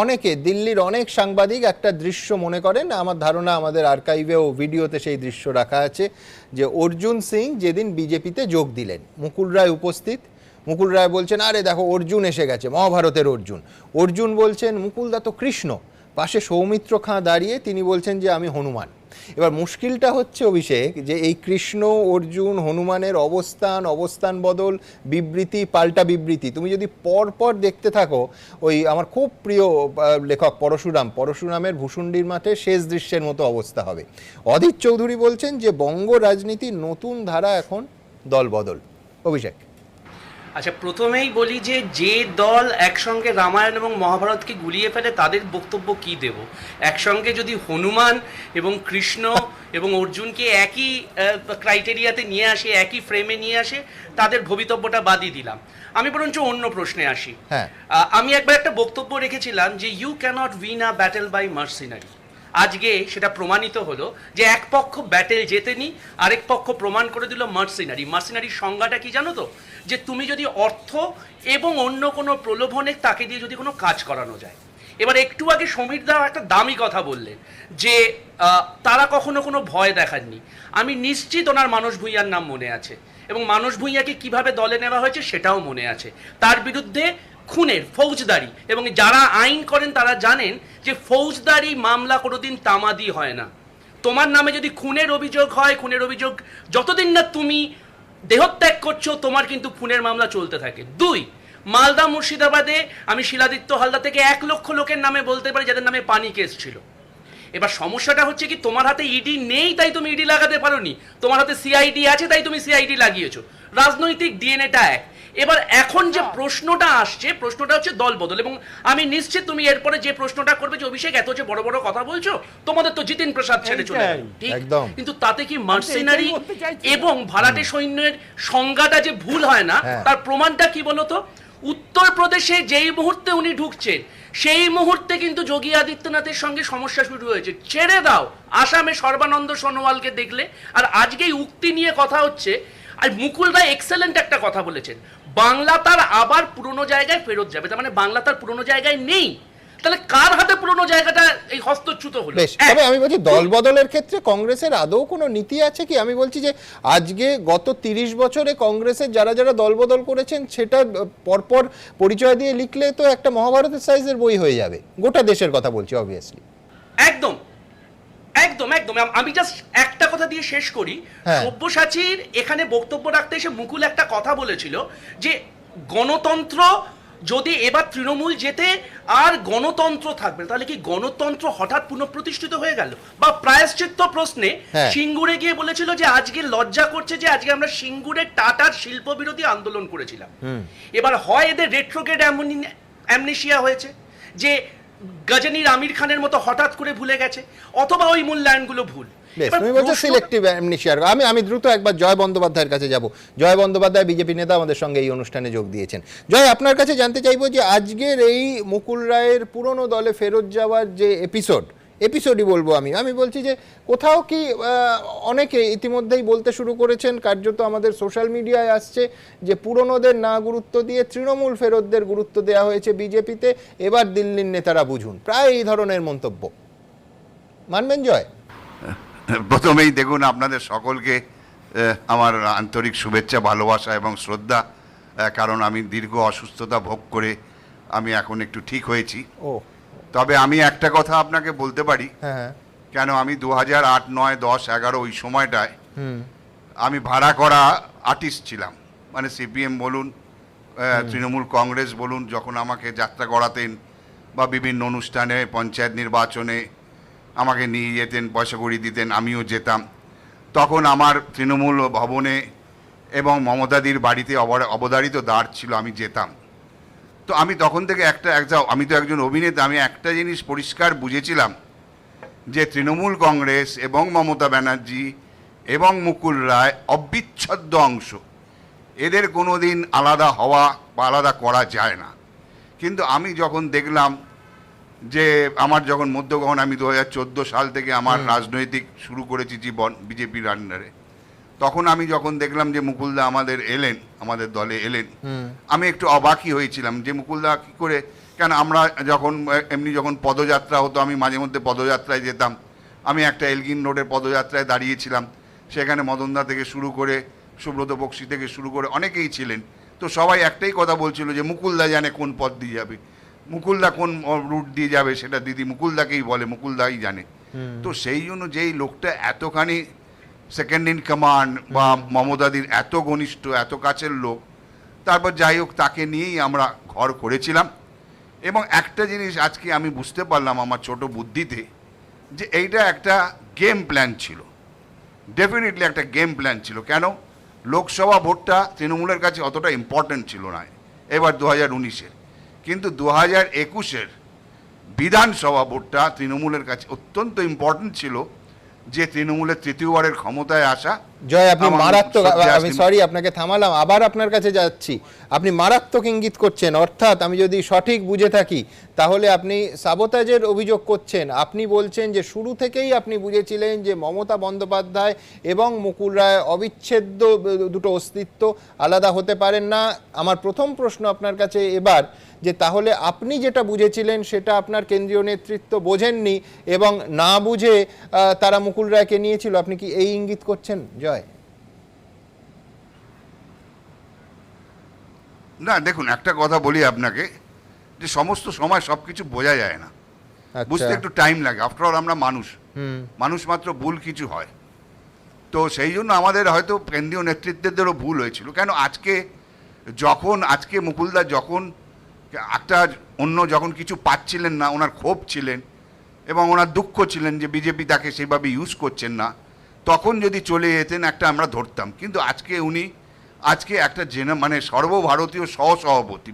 অনেকে, দিল্লির অনেক সাংবাদিক একটা দৃশ্য মনে করেন, আমার ধারণা আমাদের আর্কাইভে ও ভিডিওতে সেই দৃশ্য রাখা আছে, যে অর্জুন সিং যেদিন বিজেপিতে যোগ দিলেন, মুকুল রায় উপস্থিত, মুকুল রায় বলছেন আরে দেখো অর্জুন এসে গেছে, মহাভারতের অর্জুন। অর্জুন বলছেন মুকুলদা তো কৃষ্ণ। পাশে সৌমিত্র খাঁ দাঁড়িয়ে তিনি বলছেন যে আমি হনুমান। এবার মুশকিলটা হচ্ছে অভিষেক, যে এই কৃষ্ণ, অর্জুন, হনুমানের অবস্থান বদল, বিবৃতি, পাল্টা বিবৃতি তুমি যদি পর দেখতে থাকো, ওই আমার খুব প্রিয় লেখক পরশুরামের ভূষুণ্ডির মাঠে শেষ দৃশ্যের মতো অবস্থা হবে। অধীর চৌধুরী বলছেন যে বঙ্গ রাজনীতির নতুন ধারা এখন দল বদল। অভিষেক, আচ্ছা, প্রথমেই বলি যে দল একসঙ্গে রামায়ণ এবং মহাভারতকে গুলিয়ে ফেলে তাদের বক্তব্য কি দেব? একসঙ্গে যদি হনুমান এবং কৃষ্ণ এবং অর্জুনকে একই ক্রাইটেরিয়াতে নিয়ে আসে, একই ফ্রেমে নিয়ে আসে, তাদের ভবিতব্যটা বাদই দিলাম। আমি বরঞ্চ অন্য প্রশ্নে আসি। আমি একবার একটা বক্তব্য রেখেছিলাম যে you cannot win a battle by mercenary. আজকে সেটা প্রমাণিত হলো যে এক পক্ষ ব্যাটেল জেতেনি, আরেক পক্ষ প্রমাণ করে দিল মার্সিনারি। মার্সিনারির সংজ্ঞাটা কি জানো তো? যে তুমি যদি অর্থ এবং অন্য কোনো প্রলোভনে তাকে দিয়ে যদি কোনো কাজ করানো যায়। এবার একটু আগে সমীর দা একটা দামি কথা বললেন যে তারা কখনো কোনো ভয় দেখাননি। আমি নিশ্চিত ওনার মানস ভূঁইয়ার নাম মনে আছে, এবং মানস ভূঁইয়াকে কিভাবে দলে নেওয়া হয়েছে সেটাও মনে আছে। তার বিরুদ্ধে খুনের ফৌজদারি, এবং যারা আইন করেন তারা জানেন যে ফৌজদারি মামলা কোনোদিন তামাদি হয় না। তোমার নামে যদি খুনের অভিযোগ হয়, খুনের অভিযোগ যতদিন না তুমি দেহত্যাগ করছো তোমার কিন্তু খুনের মামলা চলতে থাকে। 2, মালদা মুর্শিদাবাদে আমি শিলাদিত্য হালদা থেকে 1 লক্ষ লোকের নামে বলতে পারি যাদের নামে পানি কেস ছিল। এবার সমস্যাটা হচ্ছে কি, তোমার হাতে ইডি নেই তাই তুমি ইডি লাগাতে পারোনি, তোমার হাতে সিআইডি আছে তাই তুমি সিআইডি লাগিয়েছো। রাজনৈতিক ডিএনএটা এক। এবার এখন যে প্রশ্নটা আসছে, প্রশ্নটা হচ্ছে দলবদল, এবং আমি নিশ্চিত তুমি এরপরে যে প্রশ্নটা করবে যে অভিষেক এত যে বড় বড় কথা বলছো, তোমাদের তো জিতেন প্রসাদ ছেড়ে চলে গেল, ঠিক? কিন্তু তাতে কি মার্সেনারি এবং ভাড়াটে সৈন্যের সংজ্ঞাটা যে ভুল হয় না তার প্রমাণটা কি বলতো? উত্তরপ্রদেশে যেই মুহূর্তে উনি ঢুকছেন সেই মুহূর্তে কিন্তু যোগী আদিত্যনাথের সঙ্গে সমস্যা শুরু হয়েছে। ছেড়ে দাও আসামে সর্বানন্দ সোনোয়ালকে দেখলে, আর আজকেই উক্তি নিয়ে কথা হচ্ছে। আর মুকুল রায় এক্সেলেন্ট একটা কথা বলেছেন, বাংলা তার আবার পুরনো জায়গায় ফেরত যাবে। তার মানে বাংলা তার পুরনো জায়গায় নেই, তাহলে কার হাতে পুরনো জায়গাটা এই হস্তচ্যুত হলো? তবে আমি বলছি দল বদলের ক্ষেত্রে কংগ্রেসের আদৌ কোনো নীতি আছে কি? আমি বলছি যে আজকে গত 30 বছরে কংগ্রেসের যারা যারা দল বদল করেছেন সেটা পরপর পরিচয় দিয়ে লিখলে তো একটা মহাভারতের সাইজের বই হয়ে যাবে। গোটা দেশের কথা বলছি অবভিয়াসলি। একদম একদম একদম। আমি জাস্ট একটা কথা দিয়ে শেষ করি। সব্যসাচীর এখানে বক্তব্য রাখতে এসে মুকুল একটা কথা বলেছিল যে গণতন্ত্র যদি এবার তৃণমূল যেতে আর গণতন্ত্র থাকবে, তাহলে কি গণতন্ত্র হঠাৎ পুনঃপ্রতিষ্ঠিত হয়ে গেল? বা প্রায়শ্চিত্ত প্রশ্নে সিঙ্গুরে গিয়ে বলেছিল যে আজকে লজ্জা করছে যে আজকে আমরা সিঙ্গুরে টাটার শিল্প বিরোধী আন্দোলন করেছিলাম। এবার হয় এদের রেট্রোগ্রেড অ্যামনেশিয়া হয়েছে যে গজনীর আমির খানের মতো হঠাৎ করে ভুলে গেছে, অথবা ওই মূল্যায়নগুলো ভুল। আমি দ্রুত একবার জয় বন্দ্যোপাধ্যায়ের কাছে যাব। জয় বন্দ্যোপাধ্যায় বিজেপি নেতা আমাদের সঙ্গে এই অনুষ্ঠানে যোগ দিয়েছেন। জয়, আপনার কাছে জানতে চাইবো যে আজকের এই মুকুল রায়ের পুরনো দলে ফেরত যাওয়ার যে এপিসোডই বলবো আমি বলছি যে কোথাও কি অনেকে ইতিমধ্যেই বলতে শুরু করেছেন, কার্যত আমাদের সোশ্যাল মিডিয়ায় আসছে যে পুরনোদের না গুরুত্ব দিয়ে তৃণমূল ফেরতদের গুরুত্ব দেওয়া হয়েছে বিজেপিতে, এবার দিল্লির নেতারা বুঝুন, প্রায় এই ধরনের মন্তব্য। মানবেন জয়? প্রথমেই দেখুন, আপনাদের সকলকে আমার আন্তরিক শুভেচ্ছা, ভালোবাসা এবং শ্রদ্ধা। কারণ আমি দীর্ঘ অসুস্থতা ভোগ করে আমি এখন একটু ঠিক হয়েছি। তবে আমি একটা কথা আপনাকে বলতে পারি, কেন আমি 2008, 9, 10, 11 ওই সময়টায় আমি ভাড়া করা আর্টিস্ট ছিলাম। মানে সিপিএম বলুন, তৃণমূল কংগ্রেস বলুন, যখন আমাকে যাত্রা করাতেন বা বিভিন্ন অনুষ্ঠানে পঞ্চায়েত নির্বাচনে আমাকে নিয়ে যেতেন, পয়সা কড়ি দিতেন, আমিও যেতাম। তখন আমার তৃণমূল ভবনে এবং মমতাদির বাড়িতে অবধারিত দ্বার ছিল, আমি যেতাম। তো আমি তখন থেকে আমি তো একজন অভিনেতা, আমি একটা জিনিস পরিষ্কার বুঝেছিলাম যে তৃণমূল কংগ্রেস এবং মমতা ব্যানার্জি এবং মুকুল রায় অবিচ্ছেদ্য অংশ, এদের কোনো দিন আলাদা হওয়া বা আলাদা করা যায় না। কিন্তু আমি যখন দেখলাম যে আমার যখন মধ্যগ্রহণ, আমি 2014 সাল থেকে আমার রাজনৈতিক শুরু করেছি জীবন বিজেপির আন্ডারে, তখন আমি যখন দেখলাম যে মুকুলদা আমাদের দলে এলেন, আমি একটু অবাকই হয়েছিলাম যে মুকুলদা কী করে, কেন আমরা যখন পদযাত্রা হতো, আমি মাঝে মধ্যে পদযাত্রায় যেতাম। আমি একটা এলগিন রোডের পদযাত্রায় দাঁড়িয়েছিলাম, সেখানে মদনদা থেকে শুরু করে সুব্রত বক্সি থেকে শুরু করে অনেকেই ছিলেন। তো সবাই একটাই কথা বলছিল যে মুকুলদা জানে কোন পথ দিয়ে যাবে, মুকুলদা কোন রুট দিয়ে যাবে সেটা দিদি মুকুলদাকেই বলে, মুকুলদাই জানে। তো সেই জন্য যেই লোকটা এতখানি সেকেন্ড ইন কমান্ড বা মমতাদির এত ঘনিষ্ঠ, এত কাছের লোক, তারপর যাই হোক তাকে নিয়েই আমরা ঘর করেছিলাম। এবং একটা জিনিস আজকে আমি বুঝতে পারলাম আমার ছোট বুদ্ধিতে, যে এইটা একটা গেম প্ল্যান ছিল, ডেফিনেটলি একটা গেম প্ল্যান ছিল। কেন? লোকসভা ভোটটা তৃণমূলের কাছে অতটা ইম্পর্টেন্ট ছিল না এবার 2019-এর, কিন্তু 2021-এর বিধানসভা ভোটটা তৃণমূলের কাছে অত্যন্ত ইম্পর্টেন্ট ছিল, যে তৃণমূলের তৃতীয়বারের ক্ষমতায় আসা জয়, আপনি আমার মারাত্মক, শ্রদ্ধেয় আমি সরি আপনাকে থামালাম, আবার আপনার কাছে যাচ্ছি। আপনি মারাত্মক ইঙ্গিত করছেন, অর্থাৎ আমি যদি সঠিক বুঝে থাকি তাহলে আপনি সাবোতাজের অভিযোগ করছেন। আপনি বলছেন যে শুরু থেকেই আপনি বুঝেছিলেন যে মমতা বন্দ্যোপাধ্যায় এবং মুকুল রায় অবিচ্ছেদ্য দুটো অস্তিত্ব, আলাদা হতে পারেন না। আমার প্রথম প্রশ্ন আপনার কাছে এবার যে তাহলে আপনি যেটা বুঝেছিলেন সেটা আপনার কেন্দ্রীয় নেতৃত্ব বোঝেননি এবং না বুঝে তারা মুকুল রায়কে নিয়েছিল, আপনি কি এই ইঙ্গিত করছেন জয়? না দেখুন, একটা কথা বলি আপনাকে, যে সমস্ত সময় সবকিছু বোঝা যায় না, বুঝতে একটু টাইম লাগে। আফটার অল আমরা মানুষ মাত্র ভুল কিছু হয়। তো সেই জন্য আমাদের হয়তো কেন্দ্রীয় নেতৃত্বেরও ভুল হয়েছিল। কেন আজকে মুকুলদা যখন একটা অন্য যখন কিছু পাচ্ছিলেন না, ওনার ক্ষোভ ছিলেন এবং ওনার দুঃখ ছিলেন যে বিজেপি তাকে সেইভাবে ইউজ করছেন না, তখন যদি চলে যেতেন একটা আমরা ধরতাম। কিন্তু আজকে একটা মানে সর্বভারতীয় সহসভাপতি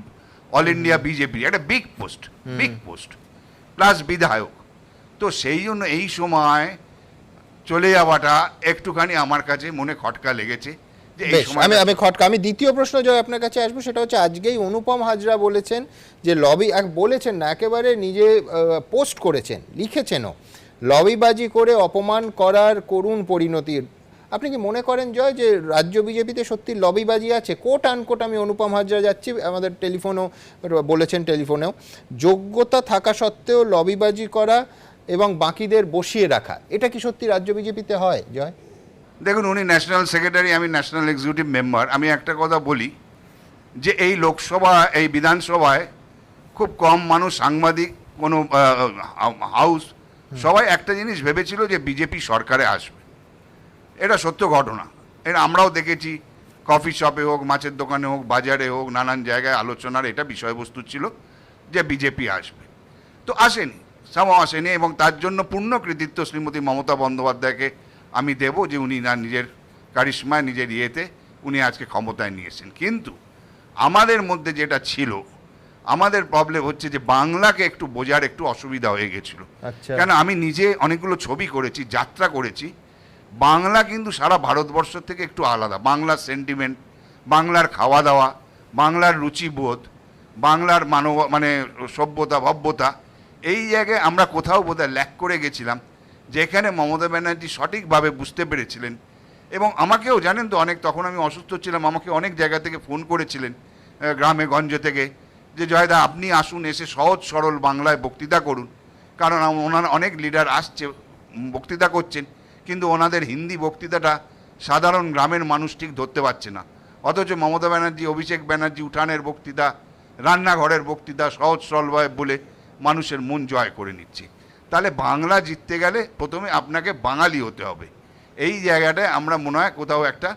অল ইন্ডিয়া বিজেপি, একটা বিগ পোস্ট প্লাস বিধায়ক। তো সেই জন্য এই সময় চলে যাওয়াটা একটুখানি আমার কাছে মনে খটকা লেগেছে। আমি দ্বিতীয় প্রশ্ন জয় আপনার কাছে আসবো, সেটা হচ্ছে আজকেই অনুপম হাজরা বলেছেন যে বলেছেন না, একেবারে নিজে পোস্ট করেছেন, লিখেছেনও, লবিবাজি করে অপমান করার করুণ পরিণতি। আপনি কি মনে করেন জয় যে রাজ্য বিজেপিতে সত্যি লবিবাজি আছে? কোট আনকোট আমি অনুপম হাজরা যাচ্ছি, আমাদের টেলিফোনেও বলেছেন, টেলিফোনেও যোগ্যতা থাকা সত্ত্বেও লবিবাজি করা এবং বাকিদের বসিয়ে রাখা, এটা কি সত্যি রাজ্য বিজেপিতে হয় জয়? দেখুন, উনি ন্যাশনাল সেক্রেটারি, আমি ন্যাশনাল এক্সিকিউটিভ মেম্বার। আমি একটা কথা বলি যে এই বিধানসভায় খুব কম মানুষ, সাংবাদিক, কোনো হাউস, সবাই একটা জিনিস ভেবেছিল যে বিজেপি সরকারে আসবে। এটা সত্য ঘটনা, এটা আমরাও দেখেছি, কফি শপে হোক, মাছের দোকানে হোক, বাজারে হোক, নানান জায়গায় আলোচনার এটা বিষয়বস্তু ছিল যে বিজেপি আসবে। তো আসেনি, আসেনি, এবং তার জন্য পূর্ণ কৃতিত্ব শ্রীমতী মমতা বন্দ্যোপাধ্যায়কে আমি দেব যে উনি না নিজের কারিশমায়, নিজের ইয়েতে উনি আজকে ক্ষমতায় নিয়েছেন। কিন্তু আমাদের মধ্যে যেটা ছিল, আমাদের প্রবলেম হচ্ছে যে বাংলাকে একটু বোঝার একটু অসুবিধা হয়ে গেছিল। কেন আমি নিজে অনেকগুলো ছবি করেছি, যাত্রা করেছি, বাংলা কিন্তু সারা ভারতবর্ষ থেকে একটু আলাদা। বাংলার সেন্টিমেন্ট, বাংলার খাওয়া দাওয়া, বাংলার রুচিবোধ, বাংলার মানে সভ্যতা ভব্যতা, এই জায়গায় আমরা কোথাও বোধহয় ল্যাক করে গেছিলাম, যেখানে মমতা ব্যানার্জি সঠিকভাবে বুঝতে পেরেছিলেন। এবং আমাকেও জানেন তো, তখন আমি অসুস্থ ছিলাম, আমাকে অনেক জায়গা থেকে ফোন করেছিলেন, গ্রামে গঞ্জ থেকে, যে জয়দা আপনি আসুন, এসে সহজ সরল বাংলায় বক্তৃতা করুন। কারণ ওনার অনেক লিডার আসছে, বক্তৃতা করছেন, কিন্তু ওনাদের হিন্দি বক্তৃতাটা সাধারণ গ্রামের মানুষ ঠিক ধরতে পারছে না। অথচ মমতা ব্যানার্জি, অভিষেক ব্যানার্জি উঠানের বক্তৃতা, রান্নাঘরের বক্তৃতা সহজ সরলভাবে বলে মানুষের মন জয় করে নিচ্ছে। তাহলে বাংলা জিততে গেলে প্রথমে আপনাকে বাঙালি হতে হবে। এই জায়গাটায় আমরা মনে হয় কোথাও একটা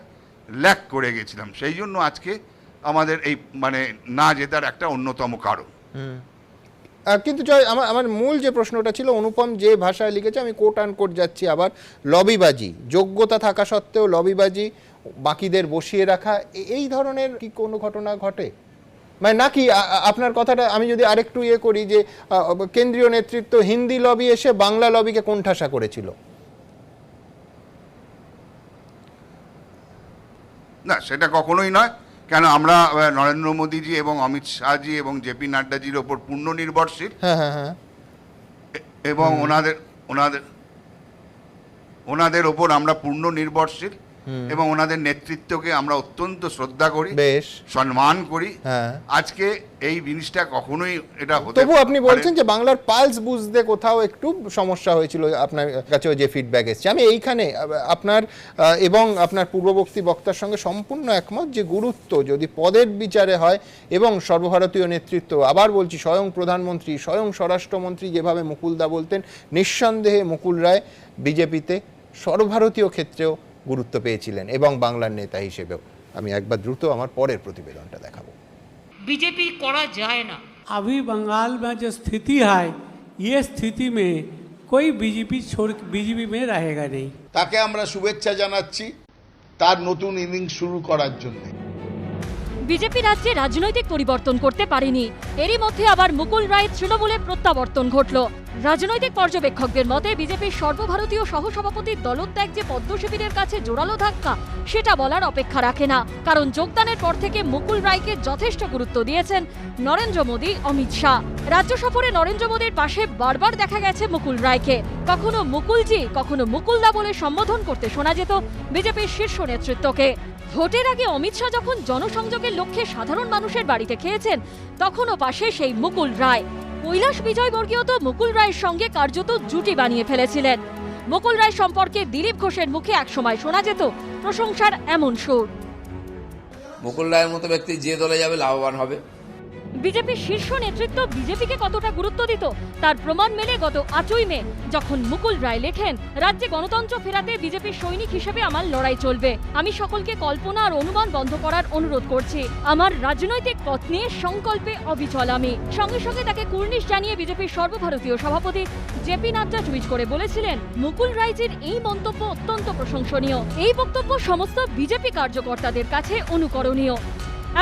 ল্যাক করে গেছিলাম। সেই জন্য আজকে আমাদের এই মানে না জেতার একটা অন্যতম কারণ। কিন্তু জয়, আমার মূল যে প্রশ্নটা ছিল, অনুপম যে ভাষায় লিখেছে, আমি কোট আনকোট যাচ্ছি আবার, লবিবাজি, যোগ্যতা থাকা সত্ত্বেও লবিবাজি, বাকিদের বসিয়ে রাখা, এই ধরনের কি কোনো ঘটনা ঘটে? মানে নাকি আপনার কথাটা আমি যদি আরেকটু করি যে কেন্দ্রীয় নেতৃত্ব হিন্দি লবি এসে বাংলা লবিকে কোণঠাসা করেছিল? না, সেটা কখনোই নয়। কেন আমরা নরেন্দ্র মোদীজি এবং অমিত শাহজি এবং জেপি নাড্ডাজির ওপর পূর্ণ নির্ভরশীল, এবং ওনাদের ওপর আমরা পূর্ণ নির্ভরশীল, এবং ওনাদের নেতৃত্বকে আমরা অত্যন্ত শ্রদ্ধা করি, সম্মান করি। আজকে এই জিনিসটা কখনোই এটা হতে, তবু আপনি বলছেন যে বাংলার পালস বুঝতে কোথাও একটু সমস্যা হয়েছিল, আপনার কাছে যে ফিডব্যাক এসেছে। আমি এইখানে আপনার এবং আপনার পূর্ববর্তী বক্তার সঙ্গে সম্পূর্ণ একমত যে গুরুত্ব যদি পদের বিচারে হয়, এবং সর্বভারতীয় নেতৃত্ব, আবার বলছি, স্বয়ং প্রধানমন্ত্রী, স্বয়ং স্বরাষ্ট্রমন্ত্রী যেভাবে মুকুলদা বলতেন, নিঃসন্দেহে মুকুল রায় বিজেপিতে সর্বভারতীয় ক্ষেত্রেও গুরুত্ব পেয়েছিলেন এবং বাংলার নেতা হিসেবেও। আমি একবার দ্রুত আমার পরের প্রতিবেদনটা দেখাবো। बीजेपी करा जाए ना। अभी बंगाल में जो स्थिति है, ये स्थिति में कोई बीजेपी छोड़ बीजेपी में रहेगा नहीं। তাকে আমরা শুভেচ্ছা জানাচ্ছি তার নতুন ইনিংস শুরু করার জন্য। বিজেপি রাজ্যে রাজনৈতিক পরিবর্তন করতে পারেনি। এরই মধ্যে আবার মুকুল রায় তৃণমূলে প্রত্যাবর্তন ঘটল। রাজনৈতিক পর্যবেক্ষকদের মতে বিজেপির সর্বভারতীয় সহসভাপতির দলত্যাগ যে পদ্ম শিবিরের কাছে জোরালো ধাক্কা, সেটা বলার অপেক্ষা রাখে না। কারণ যোগদানের পর থেকে মুকুল রায়কে যথেষ্ট গুরুত্ব দিয়েছেন নরেন্দ্র মোদী, অমিত শাহ। রাজ্য সফরে নরেন্দ্র মোদীর পাশে বারবার দেখা গেছে মুকুল রায়কে। কখনো মুকুলজি, কখনো মুকুলদা বলে সম্বোধন করতে শোনা যেত বিজেপির শীর্ষ নেতৃত্বকে। ভোটের আগে অমিত শাহ যখন জনসংযোগের লক্ষ্যে সাধারণ মানুষের বাড়িতে খেয়েছেন, তখনও পাশে সেই মুকুল রায়। কৈলাস বিজয়বর্গীয় তো মুকুল রায়ের সঙ্গে কার্যত জুটি বানিয়ে ফেলেছিলেন। মুকুল রায় সম্পর্কে দিলীপ ঘোষের মুখে একসময় শোনা যেত প্রশংসার এমন সুর। মুকুল রায়ের মতো ব্যক্তি যে দলে যাবে লাভবান হবে। বিজেপির শীর্ষ নেতৃত্ব বিজেপিকে কতটা গুরুত্ব দিত তার প্রমাণ মেলে গত 8ই মে, যখন মুকুল রায় লেখেন, রাজ্যে গণতন্ত্র ফেরাতে বিজেপির সৈনিক হিসেবে আমার লড়াই চলবে। আমি সকলকে কল্পনা আর অনুমান বন্ধ করার অনুরোধ করছি। আমার রাজনৈতিক পথ নিয়ে সংকল্পে অবিচল আমি। সঙ্গে সঙ্গে তাকে কুর্নিশ জানিয়ে বিজেপির সর্বভারতীয় সভাপতি জেপি নাড্ডা টুইট করে বলেছিলেন, মুকুল রায়জির এই মন্তব্য অত্যন্ত প্রশংসনীয়। এই বক্তব্য সমস্ত বিজেপি কার্যকর্তাদের কাছে অনুকরণীয়।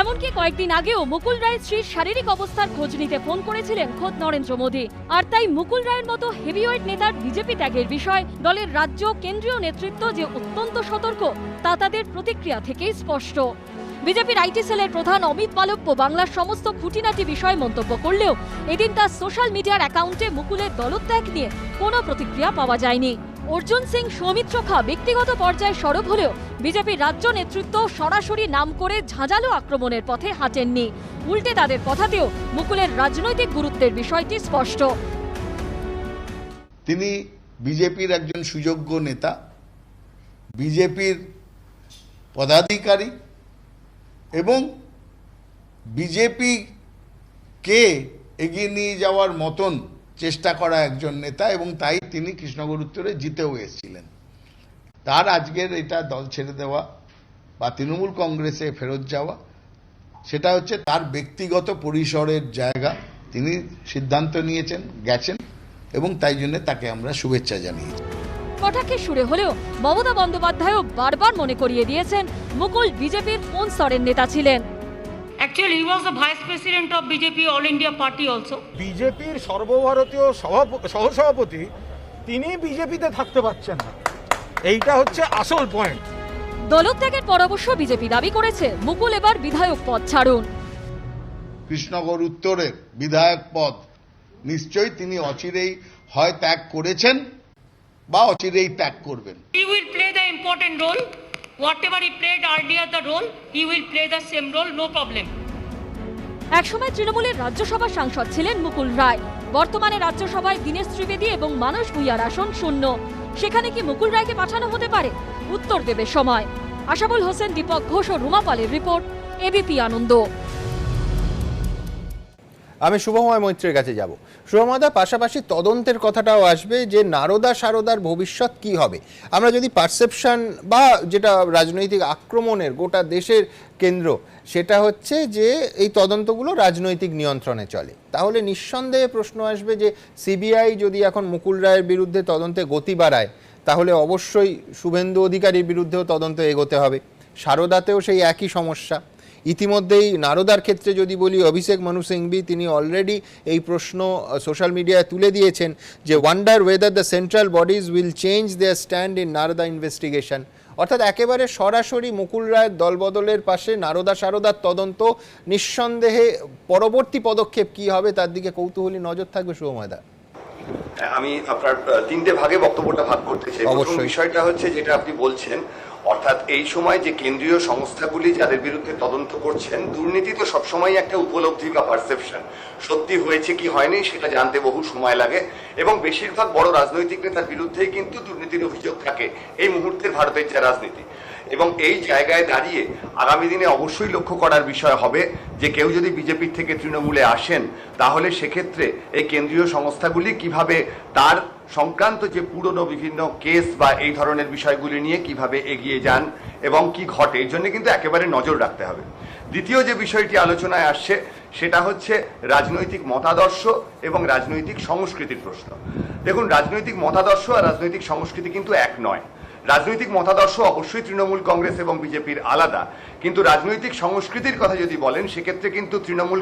এমনকি কয়েকদিন আগেও মুকুল রায়ের স্ত্রীর শারীরিক অবস্থার খোঁজ নিতে ফোন করেছিলেন খোদ নরেন্দ্র মোদী। আর তাই মুকুল রায়ের মতো হেভিওয়েট নেতার বিজেপি ত্যাগের বিষয় দলের রাজ্য কেন্দ্রীয় নেতৃত্ব যে অত্যন্ত সতর্ক, তা তাদের প্রতিক্রিয়া থেকেই স্পষ্ট। বিজেপির আইটি সেলের প্রধান অমিত মালব্য বাংলার সমস্ত খুঁটিনাটি বিষয় মন্তব্য করলেও এদিন তার সোশ্যাল মিডিয়ার অ্যাকাউন্টে মুকুলের দলত্যাগ নিয়ে কোনো প্রতিক্রিয়া পাওয়া যায়নি। অর্জুন সিং, সৌমিত্র খা ব্যক্তিগত পর্যায়ে সরব হলেও বিজেপির রাজ্য নেতৃত্ব সরাসরি নাম করে ঝাঁঝালো আক্রমণের পথে হাঁটেননি। উল্টে তাদের কথাতেও মুকুলের রাজনৈতিক গুরুত্বের বিষয়টি স্পষ্ট। তিনি বিজেপির একজন সুযোগ্য নেতা, বিজেপির পদাধিকারী এবং বিজেপিকে এগিয়ে নিয়ে যাওয়ার মতন চেষ্টা করা একজন নেতা, এবং তাই তিনি কৃষ্ণগড় উত্তরে জিতেও এসেছিলেন। তার আজকের এটা দল ছেড়ে দেওয়া বা তৃণমূল কংগ্রেসে ফেরত যাওয়া, সেটা হচ্ছে তার ব্যক্তিগত পরিসরের জায়গা। তিনি সিদ্ধান্ত নিয়েছেন, গেছেন, এবং তাই জন্য তাকে আমরা শুভেচ্ছা জানিয়েছি। কটাক্ষের সুরে হলেও মমতা বন্দ্যোপাধ্যায়ও বারবার মনে করিয়ে দিয়েছেন মুকুল বিজেপির কোন স্তরের নেতা ছিলেন। Actually, he was the vice president of BJP All India Party also. বিজেপির সর্বভারতীয় সহসভাপতি তিনি বিজেপিতে থাকতে পারছেন না, এইটা হচ্ছে আসল পয়েন্ট। দলত্যাগের পর অবশ্য বিজেপি দাবি করেছে মুকুল এবার বিধায়ক পদ ছাড়ুন। কৃষ্ণগড় উত্তরের বিধায়ক পদ নিশ্চয়ই তিনি অচিরেই হয় ত্যাগ করেছেন বা অচিরেই ত্যাগ করবেন। He will play the important role. Whatever he played earlier the role, he will play the same role, no problem. একসময় তৃণমূলের রাজ্যসভা সাংসদ ছিলেন মুকুল রায়। বর্তমানে রাজ্যসভায় দীনেশ ত্রিবেদী এবং মানস ভূঁইয়ার আসন শূন্য। সেখানে কি মুকুল রায়কে পাঠানো হতে পারে? উত্তর দেবে সময়। আশাবুল হোসেন, দীপক ঘোষ ও রুমা পালের রিপোর্ট, এবিপি আনন্দ। আমি শুভময় মৈত্রের কাছে যাব। শুভময়দা, পাশাপাশি তদন্তের কথাটাও আসবে যে নারদা সারদার ভবিষ্যৎ কি হবে। আমরা যদি পারসেপশন বা যেটা রাজনৈতিক আক্রমণের গোটা দেশের কেন্দ্র, সেটা হচ্ছে যে এই তদন্তগুলো রাজনৈতিক নিয়ন্ত্রণে চলে, তাহলে নিঃসন্দেহে প্রশ্ন আসবে যে সিবিআই যদি এখন মুকুল রায়ের বিরুদ্ধে তদন্তে গতি বাড়ায়, তাহলে অবশ্যই শুভেন্দু অধিকারীর বিরুদ্ধেও তদন্ত এগোতে হবে। সারদাতেও সেই একই সমস্যা। ইতিমধ্যেই নারদার ক্ষেত্রে যদি বলি, অভিষেক মানু সিংভি তিনি অলরেডি এই প্রশ্ন সোশ্যাল মিডিয়ায় তুলে দিয়েছেন যে wonder whether the central bodies will change their stand in Narada investigation. অর্থাৎ একেবারে সরাসরি মুকুল রায়ের দলবদলের পাশে নারদা সারদার তদন্ত। নিঃসন্দেহে পরবর্তী পদক্ষেপ কি হবে তার দিকে কৌতূহলী নজর থাকবে। শুভময়দা, আমি আপনার তিনটে ভাগে বক্তব্যটা ভাগ করতে চাই। প্রথম বিষয়টা হচ্ছে যেটা আপনি বলছেন, অর্থাৎ এই সময় যে কেন্দ্রীয় সংস্থাগুলি যাদের বিরুদ্ধে তদন্ত করছেন, দুর্নীতি তো সবসময় একটা উপলব্ধি বা পারসেপশন, সত্যি হয়েছে কি হয়নি সেটা জানতে বহু সময় লাগে, এবং বেশিরভাগ বড় রাজনৈতিক নেতার বিরুদ্ধেই কিন্তু দুর্নীতির অভিযোগ থাকে এই মুহূর্তের ভারতের যে রাজনীতি। এবং এই জায়গায় দাঁড়িয়ে আগামী দিনে অবশ্যই লক্ষ্য করার বিষয় হবে যে কেউ যদি বিজেপির থেকে তৃণমূলে আসেন, তাহলে সেক্ষেত্রে এই কেন্দ্রীয় সংস্থাগুলি কিভাবে তার সংক্রান্ত যে পুরনো বিভিন্ন কেস বা এই ধরনের বিষয়গুলি নিয়ে কিভাবে এগিয়ে যান এবং কি ঘটে, এই জন্য কিন্তু একেবারে নজর রাখতে হবে। দ্বিতীয় যে বিষয়টি আলোচনায় আসছে সেটা হচ্ছে রাজনৈতিক মতাদর্শ এবং রাজনৈতিক সংস্কৃতির প্রশ্ন। দেখুন, রাজনৈতিক মতাদর্শ আর রাজনৈতিক সংস্কৃতি কিন্তু এক নয়। রাজনৈতিক মতাদর্শ অবশ্যই তৃণমূল কংগ্রেস এবং বিজেপির আলাদা, কিন্তু রাজনৈতিক সংস্কৃতির কথা যদি বলেন সেক্ষেত্রে কিন্তু তৃণমূল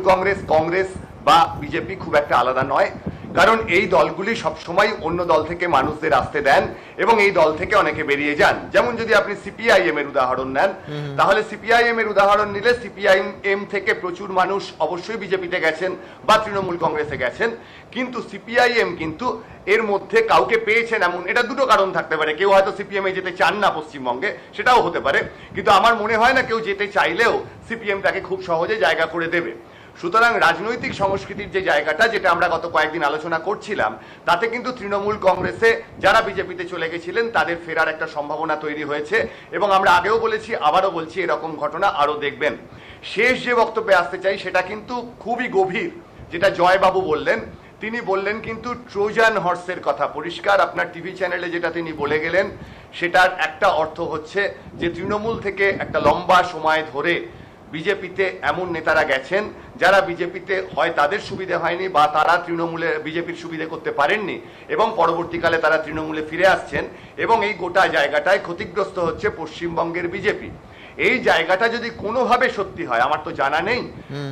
কংগ্রেস বা বিজেপি খুব একটা আলাদা নয়। কারণ এই দলগুলি সবসময় অন্য দল থেকে মানুষদের আসতে দেন এবং এই দল থেকে অনেকে বেরিয়ে যান। যেমন যদি আপনি সিপিআইএম এর উদাহরণ নেন, তাহলে সিপিআইএম এর উদাহরণ নিলে সিপিআইএম থেকে প্রচুর মানুষ অবশ্যই বিজেপিতে গেছেন বা তৃণমূল কংগ্রেসে গেছেন, কিন্তু সিপিআইএম কিন্তু এর মধ্যে কাউকে পেয়েছেন এমন, এটা দুটো কারণ থাকতে পারে। কেউ হয়তো সিপিএম এ যেতে চান না পশ্চিমবঙ্গে, সেটাও হতে পারে, কিন্তু আমার মনে হয় না কেউ যেতে চাইলেও সিপিএম তাকে খুব সহজে জায়গা করে দেবে। সুতরাং রাজনৈতিক সংস্কৃতির যে জায়গাটা, যেটা আমরা গত কয়েকদিন আলোচনা করছিলাম, তাতে কিন্তু তৃণমূল কংগ্রেসে যারা বিজেপিতে চলে গেছিলেন তাদের ফেরার একটা সম্ভাবনা তৈরি হয়েছে এবং আমরা আগেও বলেছি, আবারও বলছি, এরকম ঘটনা আরো দেখবেন। শেষ যে বক্তব্যে আসতে চাই সেটা কিন্তু খুবই গভীর, যেটা জয়বাবু বললেন। তিনি বললেন কিন্তু ট্রোজান হর্সের কথা, পরিষ্কার আপনার টিভি চ্যানেলে যেটা তিনি বলে গেলেন, সেটার একটা অর্থ হচ্ছে যে তৃণমূল থেকে একটা লম্বা সময় ধরে বিজেপিতে এমন নেতারা গেছেন যারা বিজেপিতে হয় তাদের সুবিধে হয়নি বা তারা তৃণমূলে বিজেপির সুবিধে করতে পারেননি এবং পরবর্তীকালে তারা তৃণমূলে ফিরে আসছেন এবং এই গোটা জায়গাটায় ক্ষতিগ্রস্ত হচ্ছে পশ্চিমবঙ্গের বিজেপি। এই জায়গাটা যদি কোনোভাবে সত্যি হয়, আমার তো জানা নেই,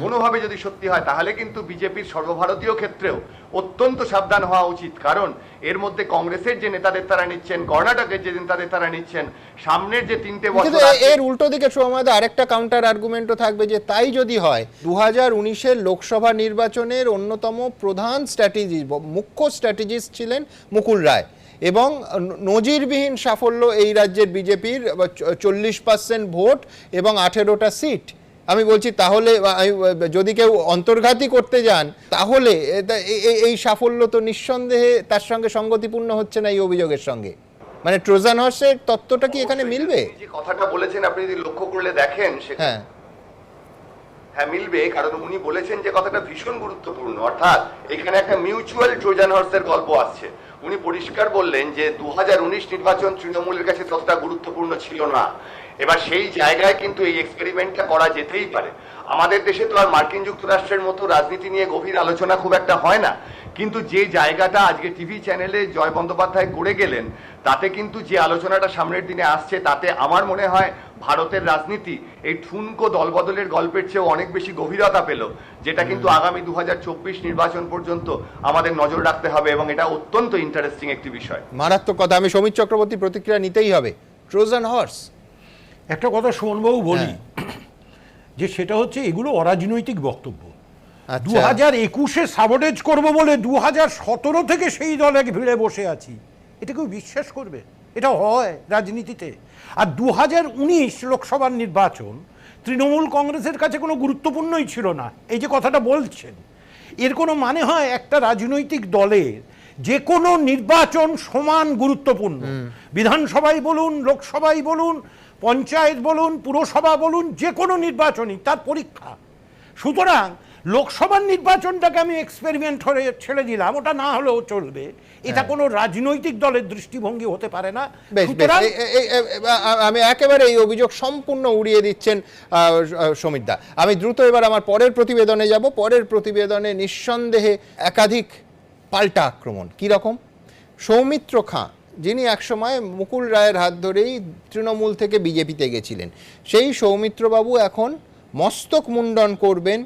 কোনোভাবে যদি সত্যি হয় তাহলে কিন্তু বিজেপির সর্বভারতীয় ক্ষেত্রেও অত্যন্ত সাবধান হওয়া উচিত। কারণ এর মধ্যে কংগ্রেসের যে নেতাদের তারা নিচ্ছেন, কর্ণাটকের যে নেতাদের তারা নিচ্ছেন, সামনের যে 3 বছর, এর উল্টো দিকে সময় আরেকটা কাউন্টার আর্গুমেন্টও থাকবে যে তাই যদি হয় 2019-এর লোকসভা নির্বাচনের অন্যতম প্রধান মুখ্য স্ট্র্যাটেজিস্ট ছিলেন মুকুল রায় এবং নজিরবিহীন সাফল্য এই রাজ্যের বিজেপির 40% ভোট এবং 18টা সিট। আমি বলছি তাহলে যদি কেউ অন্তর্ঘাতী করতে যান তাহলে এই সাফল্য তো নিঃসন্দেহে তার সঙ্গে সঙ্গতিপূর্ণ হচ্ছে না এই অভিযোগের সঙ্গে। মানে ট্রোজান হর্সের তত্ত্বটা কি এখানে মিলবে? যে কথাটা বলেছেন আপনি যদি লক্ষ্য করলে দেখেন, হ্যাঁ মিলবে, কারণ উনি বলেছেন যে কথাটা ভীষণ গুরুত্বপূর্ণ, অর্থাৎ এখানে একটা মিউচুয়াল ট্রোজান হর্সের গল্প আসছে। উনি পরিষ্কার বললেন যে 2019 নির্বাচন তৃণমূলের কাছে ততটা গুরুত্বপূর্ণ ছিল না। এবার সেই জায়গায় কিন্তু এই এক্সপেরিমেন্টটা করা যেতেই পারে। আমাদের দেশে তো আর মার্কিন যুক্তরাষ্ট্রের মতো রাজনীতি নিয়ে গভীর আলোচনা খুব একটা হয় না, কিন্তু যে জায়গাটা আজকে টিভি চ্যানেলে জয় বন্দ্যোপাধ্যায় করে গেলেন, তাতে কিন্তু যে আলোচনাটা সামনের দিনে আসছে, তাতে আমার মনে হয় ভারতের রাজনীতি এই ঠুনকো দলবদলের গল্পের চেয়েও অনেক বেশি গভীরতা পেল, যেটা কিন্তু আগামী 2024 নির্বাচন পর্যন্ত আমাদের নজর রাখতে হবে এবং এটা অত্যন্ত ইন্টারেস্টিং একটি বিষয়। মারাত্মক কথা। আমি সমীর চক্রবর্তী প্রতিক্রিয়া নিতেই হবে। ট্রোজান হর্স, একটা কথা সুমনবাবু বলি, যে সেটা হচ্ছে এগুলো অরাজনৈতিক বক্তব্য। 2021-এ সাবটেজ করবো বলে 2017 থেকে সেই দলে ভিড়ে বসে আছি, এটা কেউ বিশ্বাস করবে? এটা হয় রাজনীতিতে? আর 2019 লোকসভার নির্বাচন তৃণমূল কংগ্রেসের কাছে কোনো গুরুত্বপূর্ণই ছিল না, এই যে কথাটা বলছেন, এর কোনো মানে হয়? একটা রাজনৈতিক দলের যে কোনো নির্বাচন সমান গুরুত্বপূর্ণ, বিধানসভায় বলুন, লোকসভায় বলুন, পঞ্চায়েত বলুন, পুরসভা বলুন, যে কোনো নির্বাচনই তার পরীক্ষা। সুতরাং লোকসভার নির্বাচনটাকে আমি এক্সপেরিমেন্ট করে ছেড়ে দিলাম, ওটা না হলেও চলবে, এটা কোনো রাজনৈতিক দলের দৃষ্টিভঙ্গি হতে পারে না। আমি একেবারে এই অভিযোগ সম্পূর্ণ উড়িয়ে দিচ্ছেন সমীরদা। আমি দ্রুত এবার আমার পরের প্রতিবেদনে যাব। পরের প্রতিবেদনে নিঃসন্দেহে একাধিক পাল্টা আক্রমণ। কি রকম? সৌমিত্র খাঁ, যিনি একসময় মুকুল রায়ের হাত ধরেই তৃণমূল থেকে বিজেপিতে গেছিলেন, সেই সৌমিত্রবাবু এখন মস্তক মুন্ডন করবেন।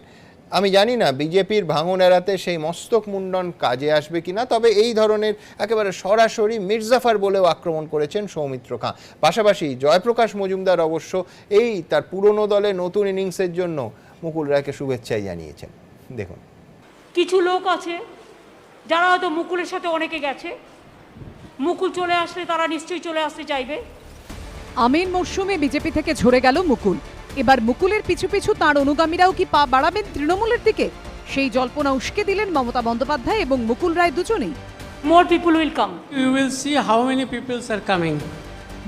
আমি জানি না বিজেপির ভাঙন এড়াতে সেই মস্তক মুন্ডন কাজে আসবে কিনা, তবে এই ধরনের একেবারে সরাসরি মির্জাফার বলেও আক্রমণ করেছেন সৌমিত্র খাঁ। পাশাপাশি জয়প্রকাশ মজুমদার অবশ্য এই তার পুরনো দলে নতুন ইনিংসের জন্য মুকুল রায়কে শুভেচ্ছাই জানিয়েছেন। দেখুন, কিছু লোক আছে যারা হয়তো মুকুলের সাথে অনেকে গেছে, মুকুল চলে আসলে তারা নিশ্চয়ই চলে আসতে চাইবে। আমিন মরশুমে বিজেপি থেকে ঝরে গেল মুকুল। এবার মুকুলের পিছু পিছু তাঁর অনুগামীরাও কি পা বাড়াবেন তৃণমূলের দিকে? সেই জল্পনা উস্কে দিলেন মমতা বন্দ্যোপাধ্যায় এবং মুকুল রায় দুজনেই। More people will come. You will see how many people are coming.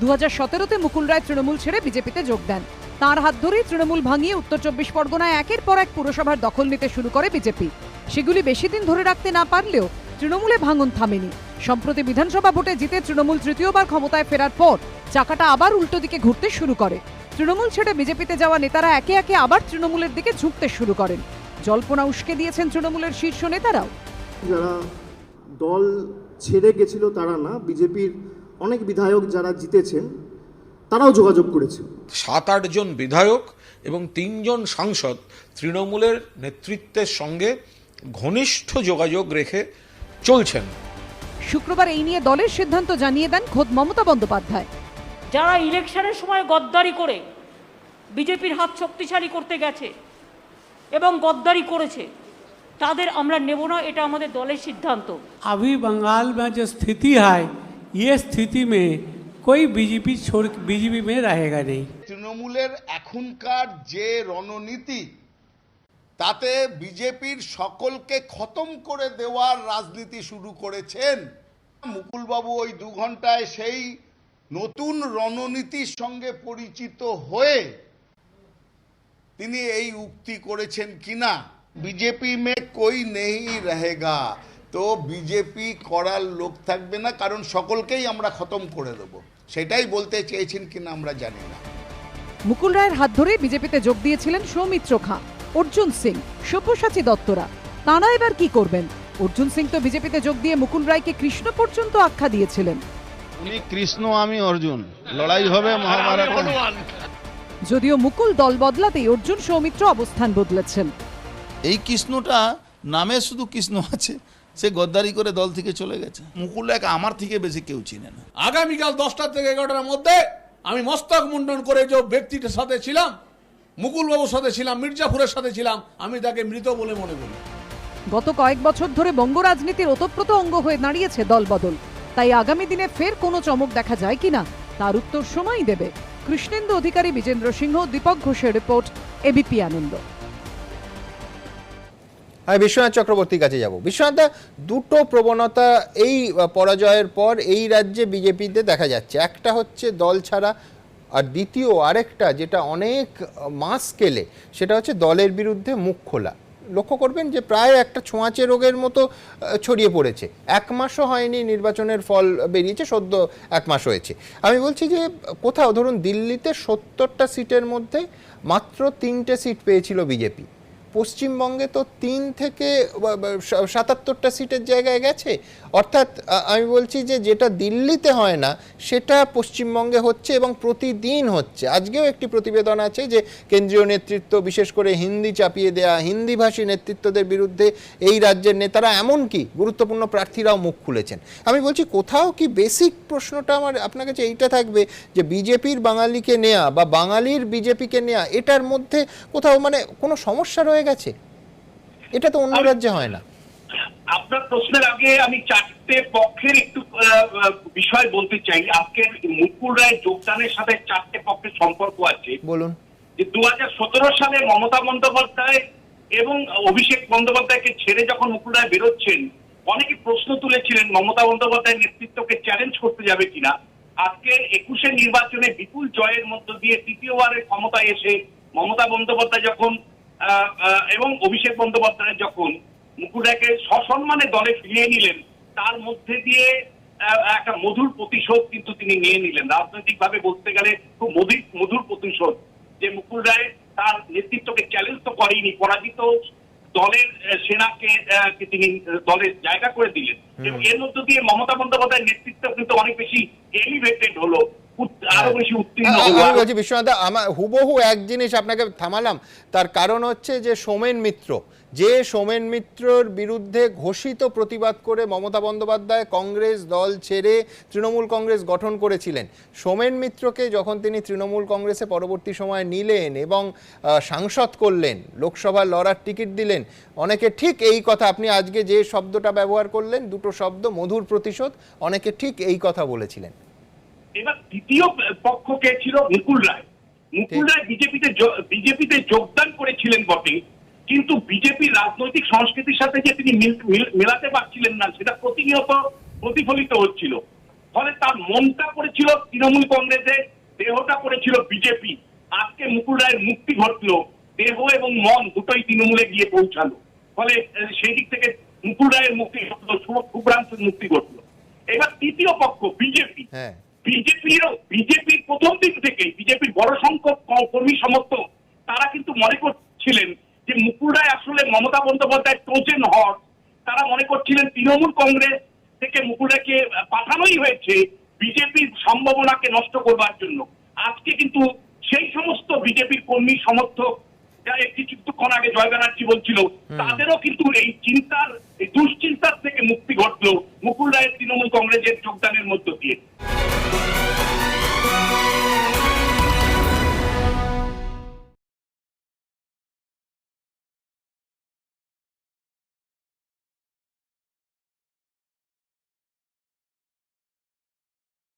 2017-তে Mukul Roy Trinamool ছেড়ে বিজেপিতে যোগ দেন। তাঁর হাত ধরেই তৃণমূল ভাঙিয়ে উত্তর 24 পরগনায় একের পর এক পুরসভার দখল নিতে শুরু করে বিজেপি। সেগুলি বেশি দিন ধরে রাখতে না পারলেও তৃণমূলে ভাঙন থামেনি। সম্প্রতি বিধানসভা ভোটে জিতে তৃণমূল তৃতীয়বার ক্ষমতায় ফেরার পর চাকাটা আবার উল্টো দিকে ঘুরতে শুরু করে। তৃণমূল ছেড়ে বিজেপিতে যাওয়া নেতারা একে একে আবার তৃণমূলের দিকে ঝুঁকতে শুরু করেন। জল্পনা উস্কে দিয়েছেন তৃণমূলের শীর্ষ নেতারাও। যারা দল ছেড়ে গেছিল তারা না, বিজেপির অনেক বিধায়ক যারা জিতেছেন তারাও যোগাযোগ করেছে। 7-8 জন বিধায়ক এবং 3 জন সাংসদ তৃণমূলের নেতৃত্বের সঙ্গে ঘনিষ্ঠ যোগাযোগ রেখে চলছেন। শুক্রবার এই নিয়ে দলের সিদ্ধান্ত জানিয়ে দেন খোদ মমতা বন্দ্যোপাধ্যায়। যারা ইলেকশনের সময় গদ্দারি করে বিজেপির হাত শক্তিশালী করতে গেছে এবং গদ্দারি করেছে তাদের আমরা নেব না, এটা আমাদের দলের সিদ্ধান্ত। अभी बंगाल में जो स्थिति है ये स्थिति में कोई बीजेपी में रहेगा नहीं। তৃণমূলের এখনকার যে রণনীতি তাতে বিজেপির সকলকে খতম করে দেওয়ার রাজনীতি শুরু করেছেন। মুকুলবাবু ওই 2 ঘন্টায় সেই নতুন রণনীতির সঙ্গে পরিচিত হয়ে তিনি এই উক্তি করেছেন কিনা, বিজেপি মে কই নেই রহেগা, তো বিজেপি করার লোক থাকবে না, কারণ সকলকেই আমরা খতম করে দেব, সেটাই বলতে চেয়েছেন কিনা আমরা জানি না। মুকুল রায়ের হাত ধরে বিজেপিতে যোগ দিয়েছিলেন সৌমিত্র খাঁ, অর্জুন সিং, সব্যসাচী দত্তরা। তাঁরা এবার কি করবেন? অর্জুন সিং তো বিজেপিতে যোগ দিয়ে মুকুল রায়কে কৃষ্ণ পর্যন্ত আখ্যা দিয়েছিলেন। উনি কৃষ্ণ, আমি অর্জুন, লড়াই হবে মহাভারত। যদিও মুকুল দল বদলাতেই অর্জুন সৌমিত্র অবস্থান বদলেছেন। এই কৃষ্ণটা নামে শুধু কৃষ্ণ আছে, সে গদ্দারি করে দল থেকে চলে গেছে। মুকুল রায়কে আমার থেকে বেশি কেউ চিনে না। আগামীকাল 10টা থেকে 11টার মধ্যে আমি মস্তক মুন্ডন করে যে ব্যক্তিটার সাথে ছিলাম, মুকুল বাবুর সাথে ছিলাম, মির্জাপুরের সাথে ছিলাম, আমি তাকে মৃত বলে মনে করি। গত কয়েক বছর ধরে বঙ্গ রাজনীতির ওতপ্রোত অঙ্গ হয়ে দাঁড়িয়েছে দলবদল। তাই আগামী দিনে ফের কোনো চমক দেখা যায় কিনা তার উত্তর সময়ই দেবে। কৃষ্ণেন্দু অধিকারী, বিজেন্দ্র সিংহ, দীপক ঘোষের রিপোর্ট, এবিপি আনন্দ। আমি বিশ্বনাথ চক্রবর্তীর কাছে যাব। বিশ্বনাথ, দুটো প্রবণতা এই পরাজয়ের পর এই রাজ্যে বিজেপিতে দেখা যাচ্ছে। একটা হচ্ছে দল ছাড়া, আর দ্বিতীয় আরেকটা যেটা অনেক মাস স্কেলে, সেটা হচ্ছে দলের বিরুদ্ধে মুখ খোলা। লক্ষ্য করবেন যে প্রায় একটা ছোঁয়াচে রোগের মতো ছড়িয়ে পড়েছে। 1 মাসও হয়নি নির্বাচনের ফল বেরিয়েছে, সদ্য 1 মাস হয়েছে। আমি বলছি যে কোথাও ধরুন দিল্লিতে 70টা সিটের মধ্যে মাত্র 3টে সিট পেয়েছিল বিজেপি। পশ্চিমবঙ্গে তো 3 থেকে 77টা সিটের জায়গায় গেছে। অর্থাৎ আমি বলছি যে যেটা দিল্লিতে হয় না সেটা পশ্চিমবঙ্গে হচ্ছে এবং প্রতিদিন হচ্ছে। আজকেও একটি প্রতিবেদন আছে যে কেন্দ্রীয় নেতৃত্ব, বিশেষ করে হিন্দি চাপিয়ে দেয়া, হিন্দিভাষী নেতৃত্বদের বিরুদ্ধে এই রাজ্যের নেতারা, এমনকি গুরুত্বপূর্ণ প্রার্থীরাও মুখ খুলেছেন। আমি বলছি কোথাও কি বেসিক প্রশ্নটা আমার আপনার কাছে এইটা থাকবে যে বিজেপির বাঙালিকে নেয়া বা বাঙালির বিজেপিকে নেয়া, এটার মধ্যে কোথাও মানে কোনো সমস্যা রয়ে গেছে? এটা তো অন্য রাজ্যে হয় না। আপনার প্রশ্নের আগে আমি 4টে পক্ষের একটু বিষয় বলতে চাই। আজকে মুকুল রায় যোগদানের সাথে 4টে পক্ষের সম্পর্ক আছে। বলুন। যে 2017 সালে মমতা বন্দ্যোপাধ্যায় এবং অভিষেক বন্দ্যোপাধ্যায়কে ছেড়ে যখন মুকুল রায় বেরোচ্ছেন, অনেকে প্রশ্ন তুলেছিলেন মমতা বন্দ্যোপাধ্যায়ের নেতৃত্বকে চ্যালেঞ্জ করতে যাবে কিনা। আজকে 21-এর নির্বাচনে বিপুল জয়ের মধ্য দিয়ে তৃতীয়বারের ক্ষমতায় এসে মমতা বন্দ্যোপাধ্যায় যখন এবং অভিষেক বন্দ্যোপাধ্যায় যখন মুকুল রায়কে সসম্মানে দলে ফিরিয়ে নিলেন, তার মধ্যে দিয়ে একটা মধুর প্রতিশোধ কিন্তু তিনি নিয়ে নিলেন। রাজনৈতিক ভাবে বলতে গেলে খুব মধুর প্রতিশোধ, যে মুকুল রায় তার নেতৃত্বকে চ্যালেঞ্জ তো করেনি, পরাজিত দলের সেনাকে তিনি দলের জায়গা করে দিলেন এবং এর মধ্য দিয়ে মমতা বন্দ্যোপাধ্যায়ের নেতৃত্ব কিন্তু অনেক বেশি এলিভেটেড হলো, আরো বেশি উত্তীর্ণ হলো। আমি বলছি বিশ্বনাথ, আমার হুবহু এক জিনিস আপনাকে থামালাম, তার কারণ হচ্ছে যে সোমেন মিত্র, যে সোমেন মিত্রর বিরুদ্ধে ঘোষিত প্রতিবাদ করে মমতা বন্দ্যোপাধ্যায় কংগ্রেস দল ছেড়ে তৃণমূল কংগ্রেস গঠন করেছিলেন, সোমেন মিত্রকে যখন তিনি তৃণমূল কংগ্রেসে পরবর্তী সময় নিলেন এবং সাংসদ করলেন, লোকসভার লড়ার টিকিট দিলেন, অনেকে ঠিক এই কথা, আপনি আজকে যে শব্দটা ব্যবহার করলেন, দুটো শব্দ, মধুর প্রতিশোধ, অনেকে ঠিক এই কথা বলেছিলেন। এবার দ্বিতীয় পক্ষ কে ছিল? মুকুল রায়। মুকুল রায় বিজেপিতে যোগদান করেছিলেন বটে, কিন্তু বিজেপির রাজনৈতিক সংস্কৃতির সাথে যে তিনি মেলাতে পারছিলেন না, সেটা প্রতিনিয়ত প্রতিফলিত হচ্ছিল। ফলে তার মনটা পড়েছিল তৃণমূল কংগ্রেসে, দেহটা পড়েছিল বিজেপি। আজকে মুকুল রায়ের মুক্তি ঘটলো, দেহ এবং মন দুটোই তৃণমূলে গিয়ে পৌঁছালো। ফলে সেই দিক থেকে মুকুল রায়ের মুক্তি ঘটলো, শুভ্রাংশুর মুক্তি ঘটলো। এবার তৃতীয় পক্ষ বিজেপি। বিজেপির প্রথম দিন থেকে বিজেপির বড় সংখ্যক কর্মী সমর্থক তারা কিন্তু মনে করছিলেন যে মুকুল রায় আসলে মমতা বন্দ্যোপাধ্যায় ট্রোজেন হর্স। তারা মনে করছিলেন তৃণমূল কংগ্রেস থেকে মুকুল রায়কে পাঠানোই হয়েছে বিজেপির সম্ভাবনাকে নষ্ট করবার জন্য। আজকে কিন্তু সেই সমস্ত বিজেপির কর্মী সমর্থক যারা কিছুক্ষণ আগে জয় ব্যানার্জি বলছিল, তাদেরও কিন্তু এই চিন্তার, এই দুশ্চিন্তার থেকে মুক্তি ঘটলো মুকুল রায়ের তৃণমূল কংগ্রেসের যোগদানের মধ্য দিয়ে।